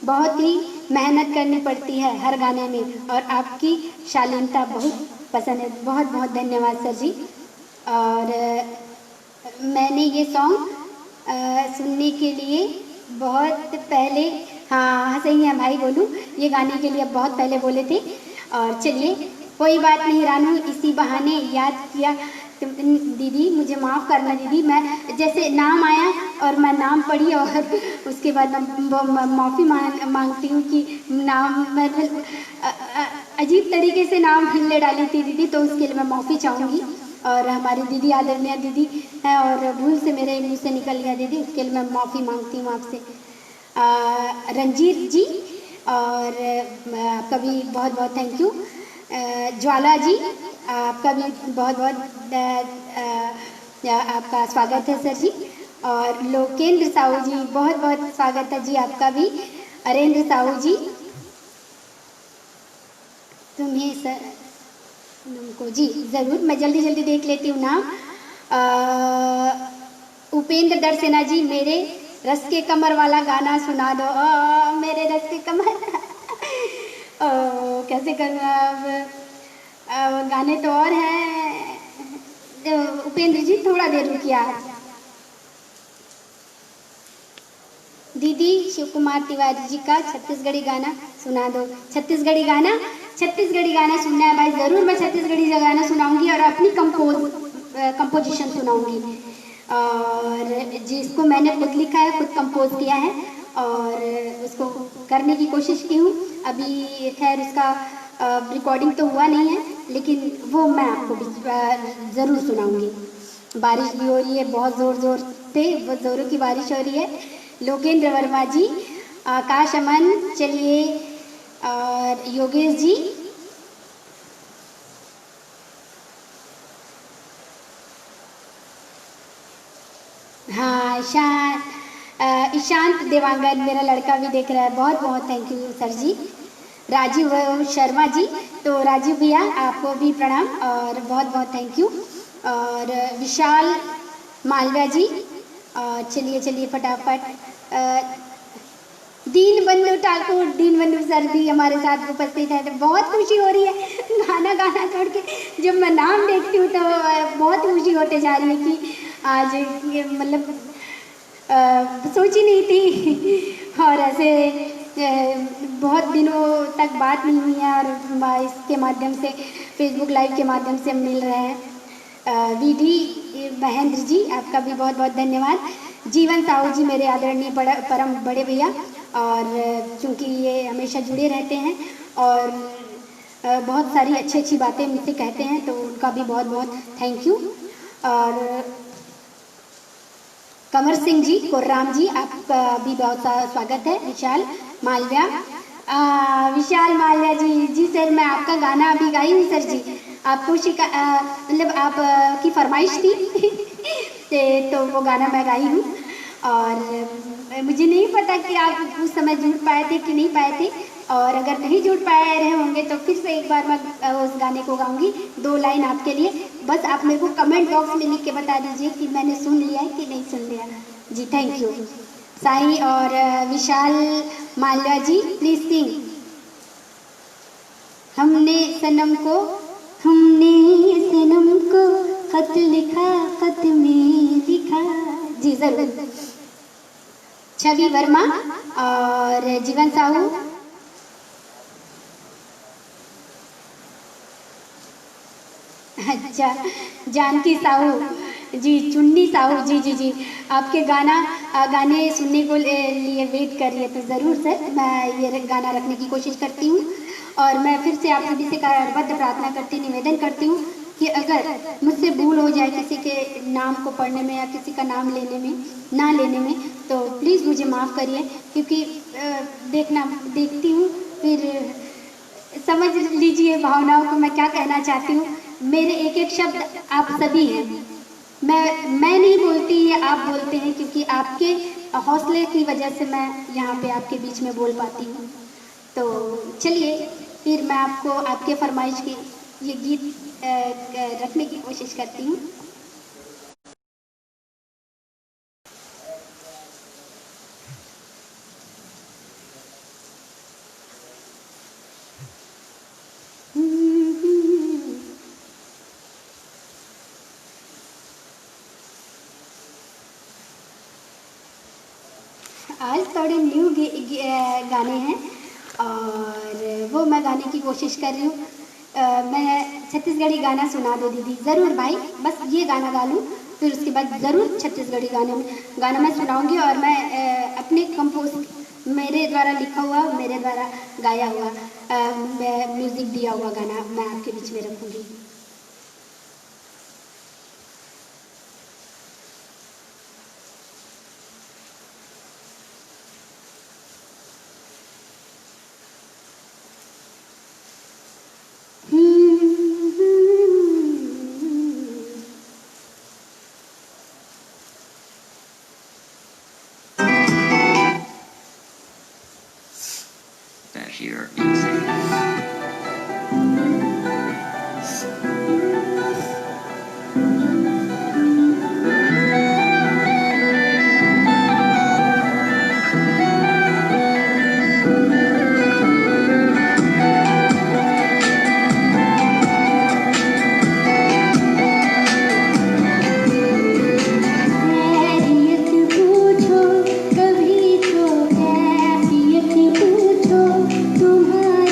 बहुत ही मेहनत करनी पड़ती है हर गाने में, और आपकी शालीनता बहुत पसंद है, बहुत बहुत धन्यवाद सर जी। और मैंने ये सॉन्ग सुनने के लिए बहुत पहले, हाँ सही है भाई बोलूँ, ये गाने के लिए बहुत पहले बोले थे। और चलिए, कोई बात नहीं रानू, इसी बहाने याद किया। दीदी मुझे माफ़ करना दीदी, मैं जैसे नाम आया और मैं नाम पढ़ी, और उसके बाद मैं माफ़ी मांगती हूँ कि नाम मैं अजीब तरीके से नाम ले डाली थी दीदी, तो उसके लिए मैं माफ़ी चाहूँगी। और हमारी दीदी, आदरणीय दीदी है, और भूल से मेरे मुँह से निकल गया दीदी, उसके लिए मैं माफ़ी मांगती हूँ आपसे। रंजीत जी, और आपका भी बहुत बहुत थैंक यू। ज्वाला जी, आपका भी बहुत बहुत आपका स्वागत है सर जी। और लोकेंद्र साहू जी, बहुत बहुत स्वागत है जी आपका भी। अरेंद्र साहू जी, तुम्हें सर को जी ज़रूर, मैं जल्दी जल्दी देख लेती हूँ नाम। उपेंद्र दरसेना जी, मेरे रस के कमर वाला गाना सुना दो। मेरे रस के कमर कैसे करूँ अब, गाने तो और हैं। उपेंद्र जी थोड़ा देर रुकिए। दीदी शिव कुमार तिवारी जी का छत्तीसगढ़ी गाना सुना दो। छत्तीसगढ़ी गाना सुनना है भाई, ज़रूर मैं छत्तीसगढ़ी गाना सुनाऊंगी, और अपनी कंपोजिशन सुनाऊंगी। और जिसको मैंने खुद लिखा है, खुद कंपोज किया है, और उसको करने की कोशिश की हूँ। अभी खैर उसका रिकॉर्डिंग तो हुआ नहीं है, लेकिन वो मैं आपको ज़रूर सुनाऊंगी। बारिश भी हो रही है, बहुत ज़ोर से, बहुत ज़ोरों की बारिश हो रही है। लोकेंद्र वर्मा जी, आकाश अमन, चलिए, और योगेश जी, हाँ ईशांत देवांगन, मेरा लड़का भी देख रहा है, बहुत बहुत थैंक यू सर जी। राजीव शर्मा जी, तो राजीव भैया आपको भी प्रणाम, और बहुत बहुत थैंक यू। और विशाल मालविया जी, चलिए चलिए फटाफट। दीनबंधु ठाकुर, दीनबंधु सर भी हमारे साथ उपस्थित है। तो बहुत खुशी हो रही है गाना गाना छोड़ के जब मैं नाम देखती हूँ तो बहुत खुशी होते जा रही है कि आज ये मतलब सोची नहीं थी और ऐसे बहुत दिनों तक बात नहीं हुई है और इसके माध्यम से फेसबुक लाइव के माध्यम से हम मिल रहे हैं। वीडी महेंद्र जी आपका भी बहुत बहुत धन्यवाद। जीवन साहू जी मेरे आदरणीय परम बड़े भैया, और चूँकि ये हमेशा जुड़े रहते हैं और बहुत सारी अच्छी अच्छी बातें मुझसे कहते हैं, तो उनका भी बहुत बहुत थैंक यू। और कंवर सिंह जी, कोर्राम जी, आपका भी बहुत स्वागत है। विशाल मालविया, विशाल मालविया जी सर, मैं आपका गाना अभी गाई हूँ सर जी, आपको मतलब आप की फरमाइश थी तो वो गाना मैं गाई हूँ। और मुझे नहीं पता कि आप उस समय जुड़ पाए थे कि नहीं पाए थे, और अगर नहीं जुड़ पाए रहे होंगे तो फिर से एक बार मैं उस गाने को गाऊंगी 2 लाइन आपके लिए। बस आप मेरे को कमेंट बॉक्स में लिख के बता दीजिए कि मैंने सुन लिया है कि नहीं सुन लिया जी। थैंक यू साई और विशाल माल्या जी, प्लीज सिंग। हमने सनम को खत लिखा, खत में लिखा जी जरूर। छवि वर्मा और जीवन साहू, अच्छा जानकी साहू जी, चुन्नी साहू जी, आपके गाने सुनने को लिए वेट कर रही है, तो ज़रूर सर मैं ये गाना रखने की कोशिश करती हूँ। और मैं फिर से आप सभी से करबद्ध प्रार्थना करती, निवेदन करती हूँ कि अगर मुझसे भूल हो जाए किसी के नाम को पढ़ने में या किसी का नाम ना लेने में, तो प्लीज़ मुझे माफ़ करिए, क्योंकि देखती हूँ फिर समझ लीजिए भावनाओं को मैं क्या कहना चाहती हूँ। मेरे एक एक शब्द आप सभी हैं, मैं नहीं बोलती, ये आप बोलते हैं, क्योंकि आपके हौसले की वजह से मैं यहाँ पे आपके बीच में बोल पाती हूँ। तो चलिए फिर मैं आपको आपके फरमाइश की ये गीत रखने की कोशिश करती हूँ। आज थोड़े न्यू गाने हैं और वो मैं गाने की कोशिश कर रही हूँ। मैं छत्तीसगढ़ी गाना सुना दो दीदी, ज़रूर भाई, बस ये गाना गा लूँ, फिर उसके बाद ज़रूर छत्तीसगढ़ी गाना मैं सुनाऊंगी। और मैं अपने कंपोज मेरे द्वारा लिखा हुआ, मेरे द्वारा गाया हुआ, म्यूज़िक दिया हुआ गाना मैं आपके बीच में रखूँगी। Here inside. पूछो कभी तो कैफियत पूछो तुम्हारी।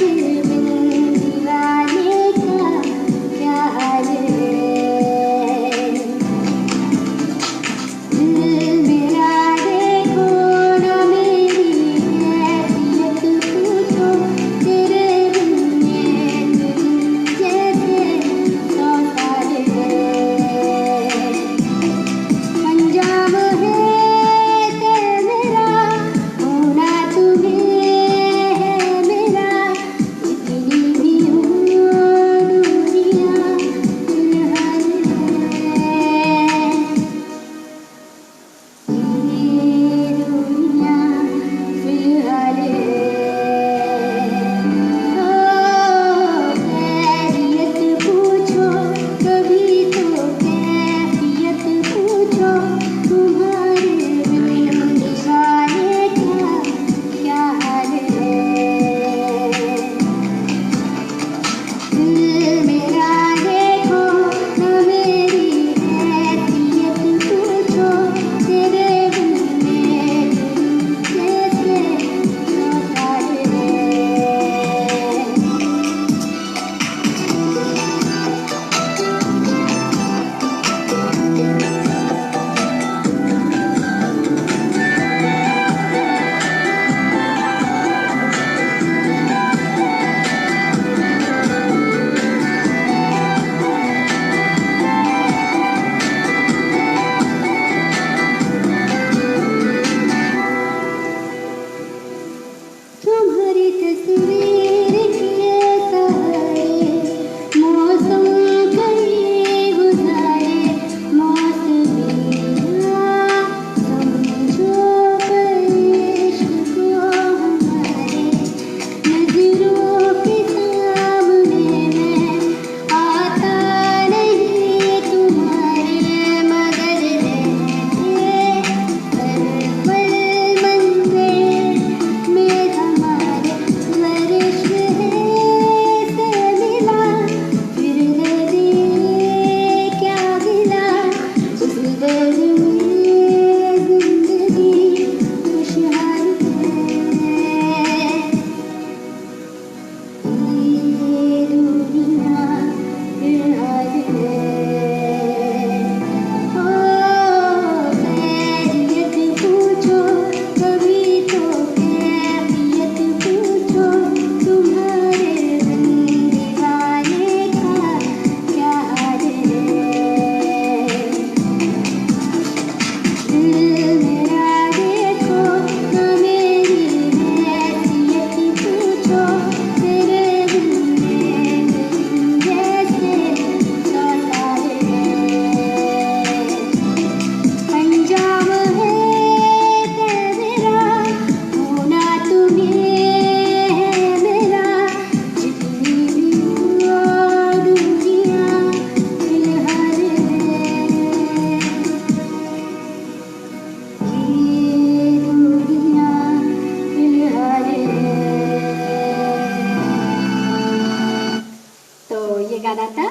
गाना था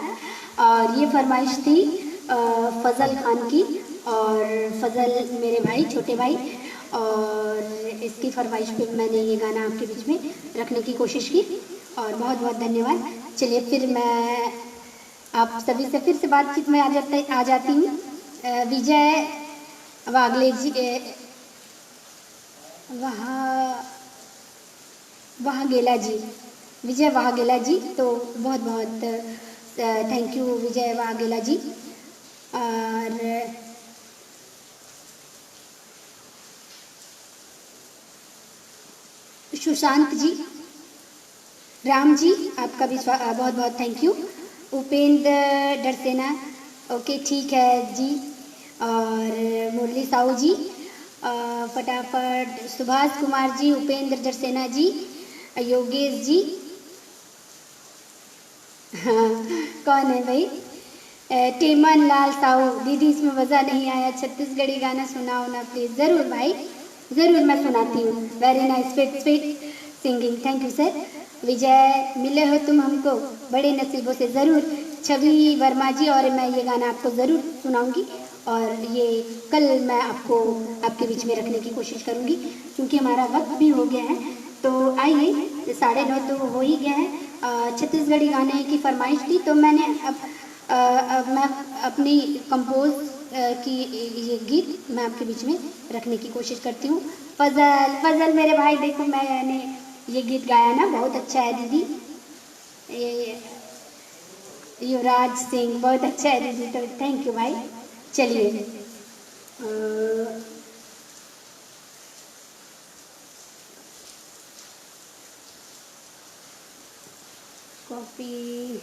और ये फरमाइश थी फजल खान की। और फजल मेरे भाई, छोटे भाई, और इसकी फरमाइश पे मैंने ये गाना आपके बीच में रखने की कोशिश की और बहुत बहुत धन्यवाद। चलिए फिर मैं आप सभी से फिर से बातचीत में आ जाती हूँ। विजय वागले जी, वाघेला जी, विजय वाघेला जी, तो बहुत बहुत थैंक यू विजय वाघेला जी। और सुशांत जी, राम जी, आपका भी बहुत बहुत thank you. Upendra Darsena, okay ठीक है जी। और मुरली साहू जी, फटाफट सुभाष कुमार जी, उपेंद्र डरसेना जी, योगेश जी, हाँ कौन है भाई, टेमन लाल साहू, दीदी इसमें मज़ा नहीं आया, छत्तीसगढ़ी गाना सुनाओ ना प्लीज़। ज़रूर भाई, ज़रूर मैं सुनाती हूँ। Very nice, sweet sweet singing, thank you sir. विजय मिले हो तुम हमको बड़े नसीबों से, ज़रूर। छवि वर्मा जी, और मैं ये गाना आपको ज़रूर सुनाऊंगी और ये कल मैं आपको आपके बीच में रखने की कोशिश करूंगी क्योंकि हमारा वक्त भी हो गया है। तो आइए, 9:30 तो हो ही गया है। छत्तीसगढ़ी गाने की फरमाइश थी तो मैंने अब मैं अपनी कंपोज की ये गीत मैं आपके बीच में रखने की कोशिश करती हूँ। फजल मेरे भाई, देखो मैंने ये गीत गाया ना, बहुत अच्छा है दीदी। ये युवराज सिंह, बहुत अच्छा है दीदी, तो थैंक यू भाई। चलिए कॉफी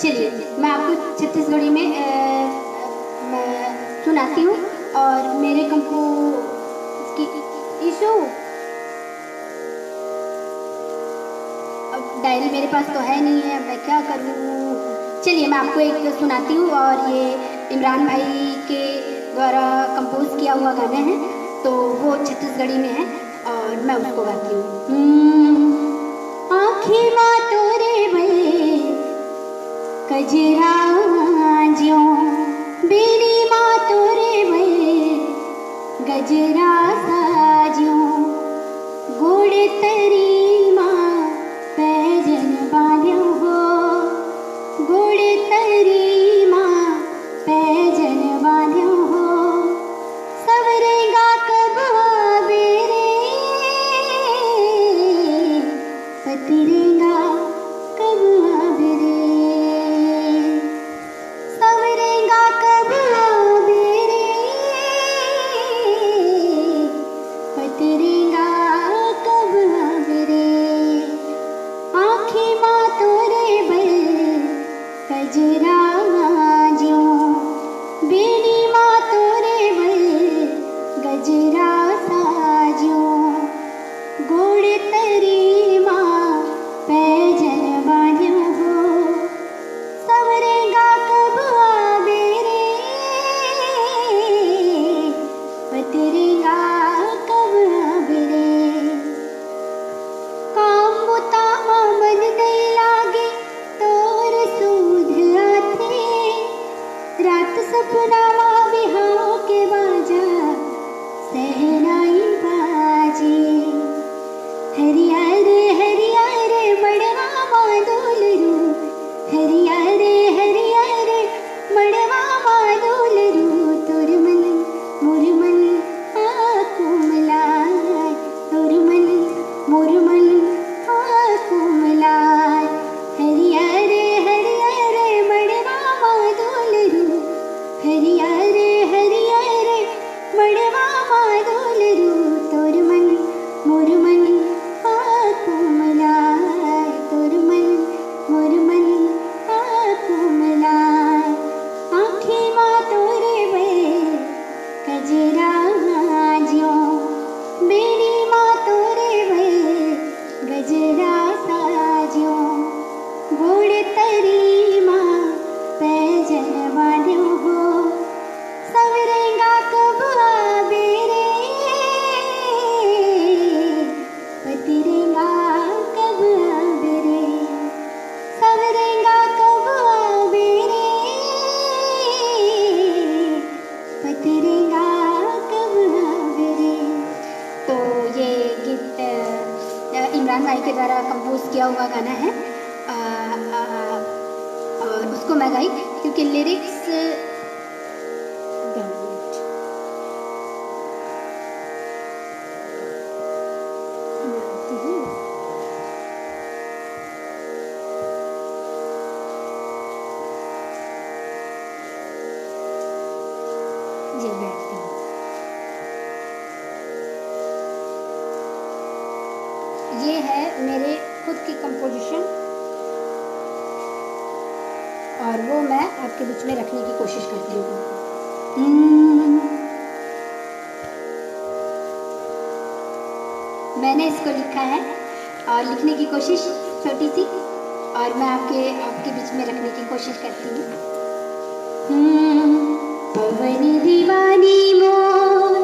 चलिए मैं आपको छत्तीसगढ़ी में मैं सुनाती हूँ और मेरे कंपो की इशू, अब डायरी मेरे पास तो है नहीं है, मैं क्या करूँ। चलिए मैं आपको एक सुनाती हूँ और ये इमरान भाई के द्वारा कंपोज किया हुआ गाना है, तो वो छत्तीसगढ़ी में है और मैं उसको गाती हूँ। आँखें माँ तोरे भले कजरा ज्यों, बेनी माँ तोरे भले गजरा साज्यों, गोड़ तरी माँ पैजन बांध्यो हो, गोड़ तरी माँ पैजन बांध्यो हो, सवरेगा कब आवेरे पतिरेगा कब आवेरे, सवरेगा कब आवेरे पतिरेगा कब आवेरे। आँखें माँ तोरे भले कजरा ज्यों, बेनी माँ तोरे भले गजरा साज्यों, इमरान भाई के द्वारा कंपोज किया हुआ गाना है। और उसको मैं गाई क्योंकि लिरिक्स जी बैठती हूँ। ये है मेरे खुद की कंपोजिशन और वो मैं आपके बीच में रखने की कोशिश करती हूँ। मैंने इसको लिखा है और लिखने की कोशिश छोटी सी और मैं आपके बीच में रखने की कोशिश करती हूँ। पवन दीवानी मोर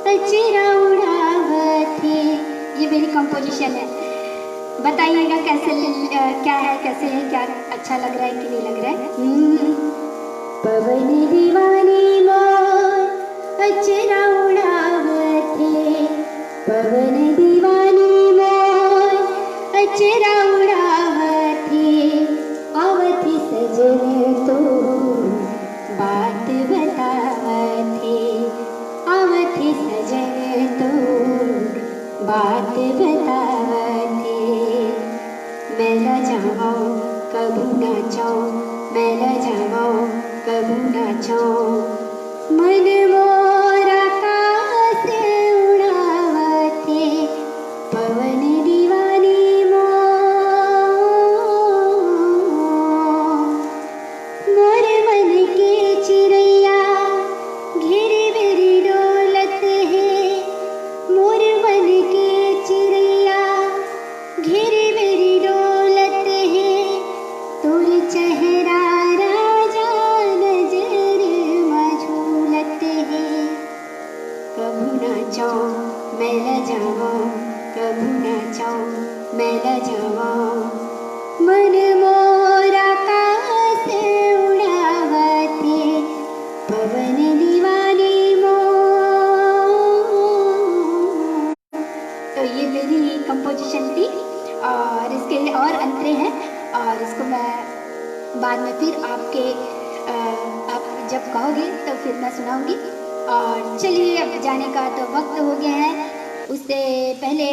अचरा उड़ावते, ये मेरी कंपोजिशन है। बताइएगा क्या है, कैसे है, क्या अच्छा लग रहा है कि नहीं लग रहा है। पवन दीवानी मोर अचरा उड़ावते, पवन दीवानी मोर अचरा उड़ावते, आवती सजन तो बात बतावते, आवती सजन तो बात बतावते। मैं न जाऊँ कबू न जाऊँ, मैं न जाऊँ कबू न जाऊँ, मन मोरा आकाश उड़ावते, पवन दीवानी मोर मन के चिड़ैया घेरे मेरी डोलत है, मोर मन के चिड़ैया घेरे मेरी डोलत है, तोर चेहरा राजा नजर मझूलत है। कबू न जाऊँ मैं न जाऊँ, कबू न जाऊँ मैं न जाऊँ, मन मोरा आकाश उड़ावते, पवन दीवानी मोर। तो ये मेरी कंपोजिशन थी और इसके और अंतरे हैं और इसको मैं बाद में फिर आप जब कहोगे तो फिर मैं सुनाऊंगी। और चलिए अब जाने का तो वक्त हो गया है। उससे पहले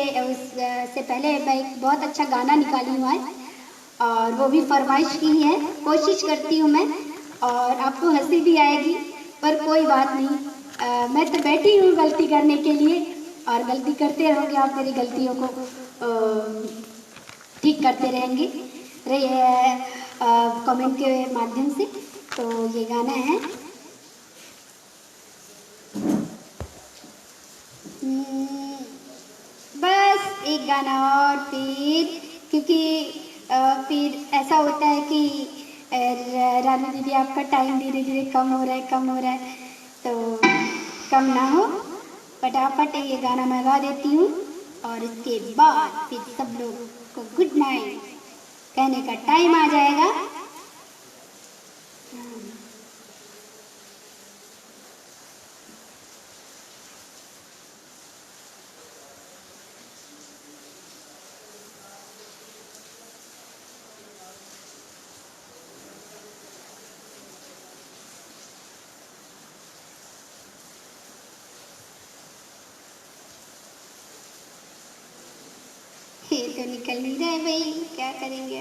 मैं एक बहुत अच्छा गाना निकाली हूँ आज और वो भी फरमाइश की ही है। कोशिश करती हूँ मैं और आपको हंसी भी आएगी पर कोई बात नहीं, मैं तो बैठी हूँ गलती करने के लिए और गलती करते रहोगे आप, मेरी गलतियों को ठीक करते रहेंगे कमेंट के माध्यम से। तो ये गाना है बस एक गाना और फिर, क्योंकि फिर ऐसा होता है कि रानू दीदी आपका टाइम धीरे धीरे कम हो रहा है तो कम ना हो, फटाफट ये गाना मैं गा देती हूँ और इसके बाद फिर सब लोग को गुड नाइट कहने का टाइम आ जाएगा। ये तो निकल नहीं रहा है भाई, क्या करेंगे।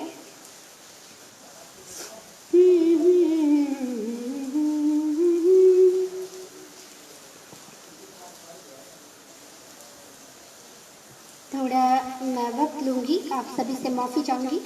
थोड़ा मैं वक्त लूंगी, आप सभी से माफ़ी चाहूंगी।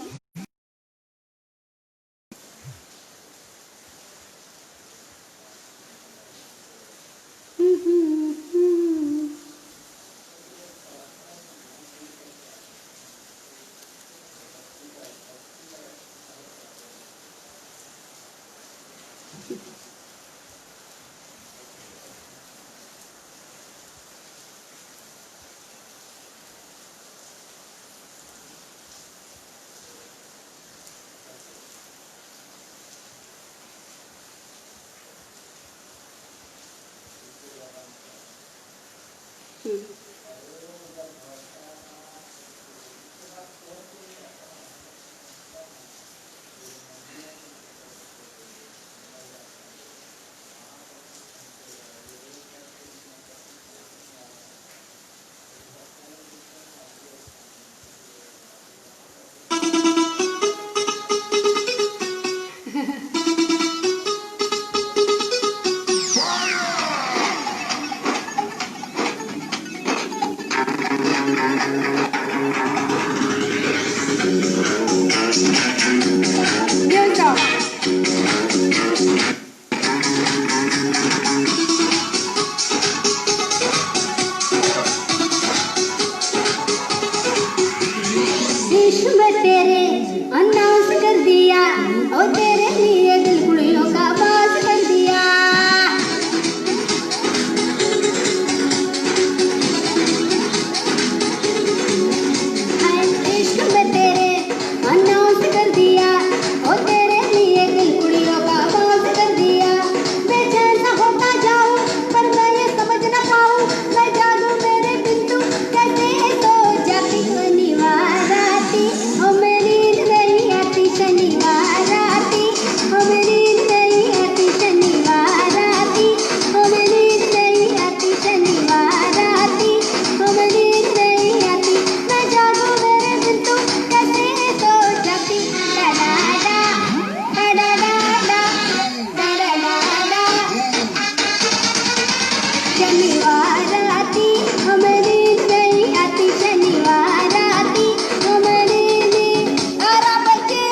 Good job. विश्व में तेरे अनाउंस कर दिया और तेरे लिए दिल कुड़ियों का बात कर दिया। विश्व में तेरे अनाउंस कर दिया और तेरे लिए दिल कुड़ियों का बात कर दिया। बेचैन सा होता जाऊं पर मैं ये समझ न पाऊं मैं जादू मेरे बिंदु कैसे सो जाती शनिवार राती ओ मेरी नींद नहीं आती शनिवार राती ओ मेरी नींद नहीं आती शनिवार राती ओ मेरी नींद नहीं आती शनिवार राती ओ मेरी नींद नहीं आती मैं जादू मेरे बिंदु कैसे सो जाती। डा डा डा डा डा डा डा डा डा शनिवार राती हमें नींद नहीं आती शनिवार राती हमें नींद 12 बजे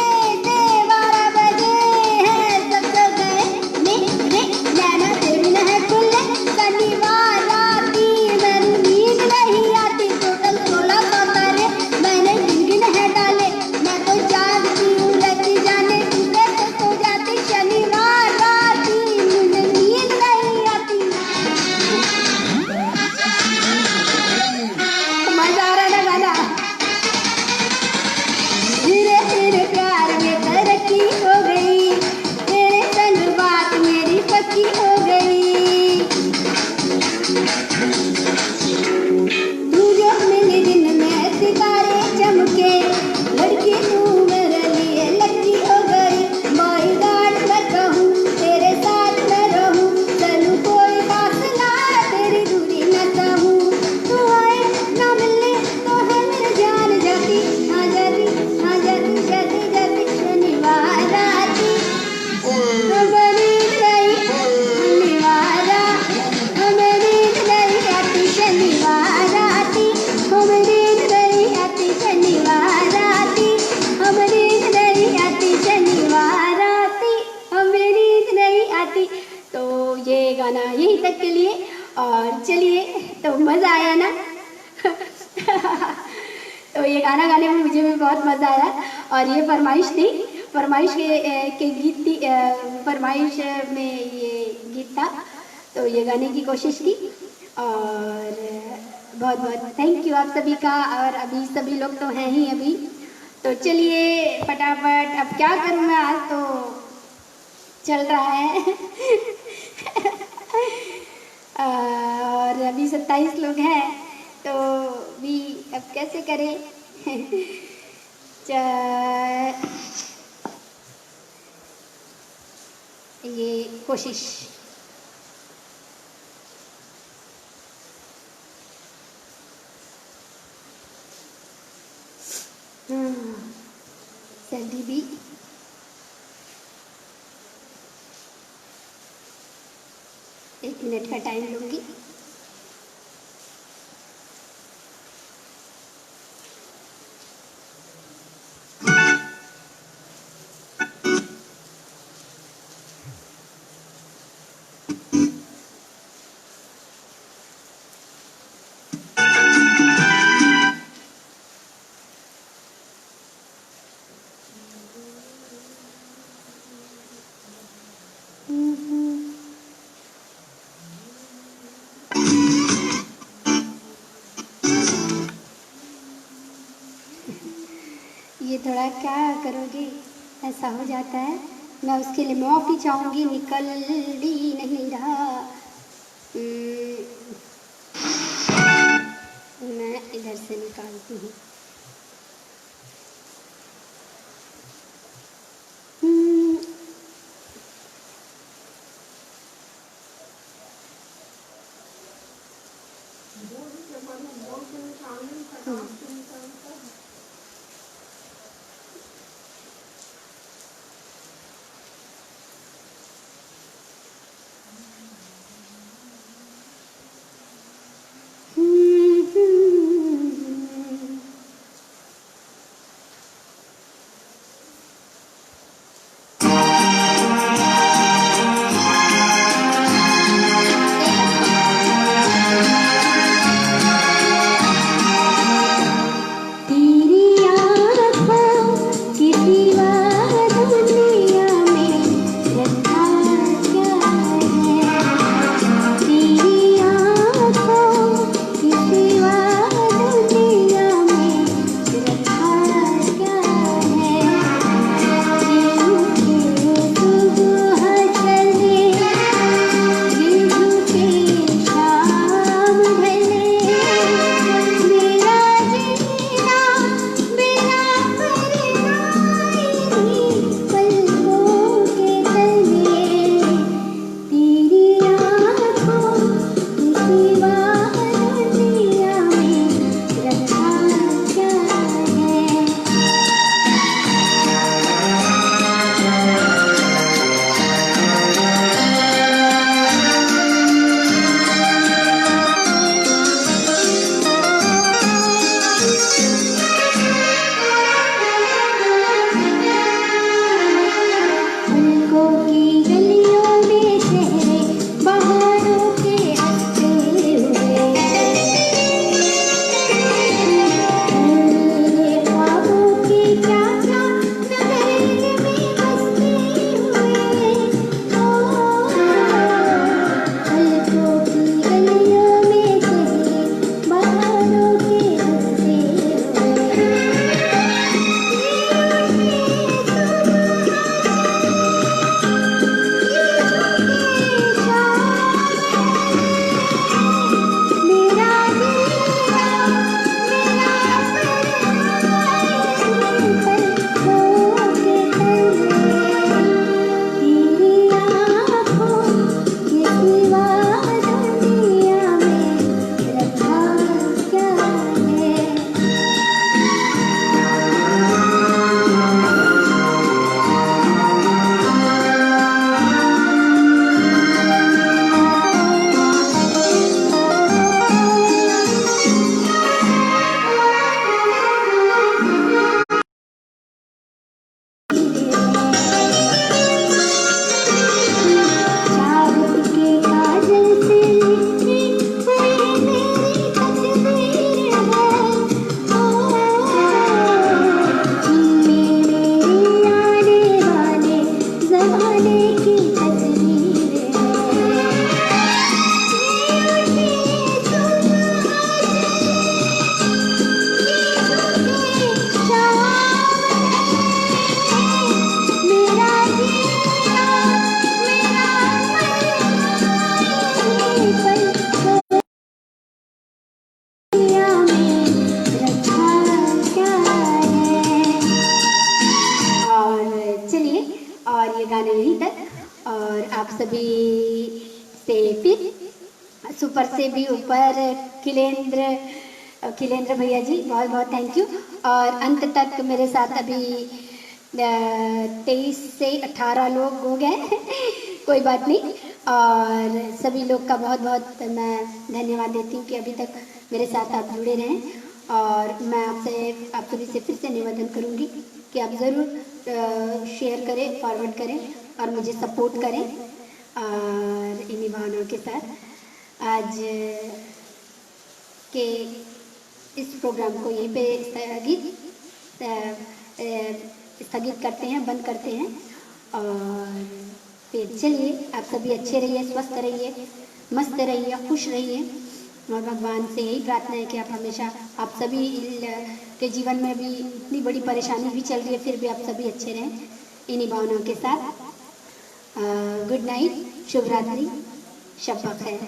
से 12 बजे है सब सो गए मेरे नैना तेरी न है खुले शनिवार राती मेरी नींद नहीं आती टोटल 16 तारे मैंने गिन है डाले मैं तो जागती हूँ रहती जाने तू कैसे सो जाती शनिवार राती मुझे नींद नहीं आती। मजा आ रहा ना गाना। धीरे धीरे प्यार में तरक्की हो गई तेरे संग बात मेरी पक्की हो गई। तू जो मिली दिन में सितारे चमके लड़की तू मेरे लिए लकी हो गई। बॉडीगार्ड मैं कहूँ तेरे साथ मैं रहूँ चलूँ कोई फासला तेरी दूरी न सहूँ। तू आए ना मिलने तो है मेरी जान जाती आ जाती जाती जाती शनिवार राती हमें नींद नहीं शनिवार हमें नींद नहीं आती शनिवार राती हमें नींद नहीं आती शनिवार राती हमें नींद नहीं आती शनिवार राती हमें नींद नहीं आती। तो ये गाना यहीं तक के लिए और चलिए तो मज़ा आया ना। तो ये गाना गाने में मुझे भी बहुत मज़ा आया और ये फरमाइश थी फरमाइश के गीत थी फरमाइश में ये गीत था तो ये गाने की कोशिश की और बहुत बहुत थैंक यू आप सभी का। और अभी सभी लोग तो हैं ही अभी तो चलिए फटाफट अब क्या करूँ मैं आज तो चल रहा है और अभी 27 लोग हैं तो भी अब कैसे करें ये कोशिश सर्दी भी एक मिनट का टाइम लूँगी। ये थोड़ा क्या करोगे ऐसा हो जाता है मैं उसके लिए माफ़ी चाहूँगी निकल भी नहीं रहा। मैं इधर से निकालती हूँ। ये गाने यहीं तक। और आप सभी से फिर सुपर से भी ऊपर खिलेंद्र भैया जी बहुत बहुत थैंक यू। और अंत तक मेरे साथ अभी 23 से 18 लोग हो गए कोई बात नहीं। और सभी लोग का बहुत बहुत मैं धन्यवाद देती हूँ कि अभी तक मेरे साथ आप जुड़े रहें। और मैं आप सभी से फिर से निवेदन करूँगी कि आप ज़रूर शेयर करें, फॉरवर्ड करें और मुझे सपोर्ट करें। और इन्हीं भावनाओं के साथ आज के इस प्रोग्राम को यहीं पे स्थगित करते हैं, बंद करते हैं। और फिर चलिए आप सभी अच्छे रहिए, स्वस्थ रहिए, मस्त रहिए, खुश रहिए। और भगवान से यही प्रार्थना है कि आप हमेशा, आप सभी के जीवन में भी इतनी बड़ी परेशानी भी चल रही है, फिर भी आप सभी अच्छे रहें। इन्हीं भावनाओं के साथ गुड नाइट, शुभ रात्रि, शब बखैर।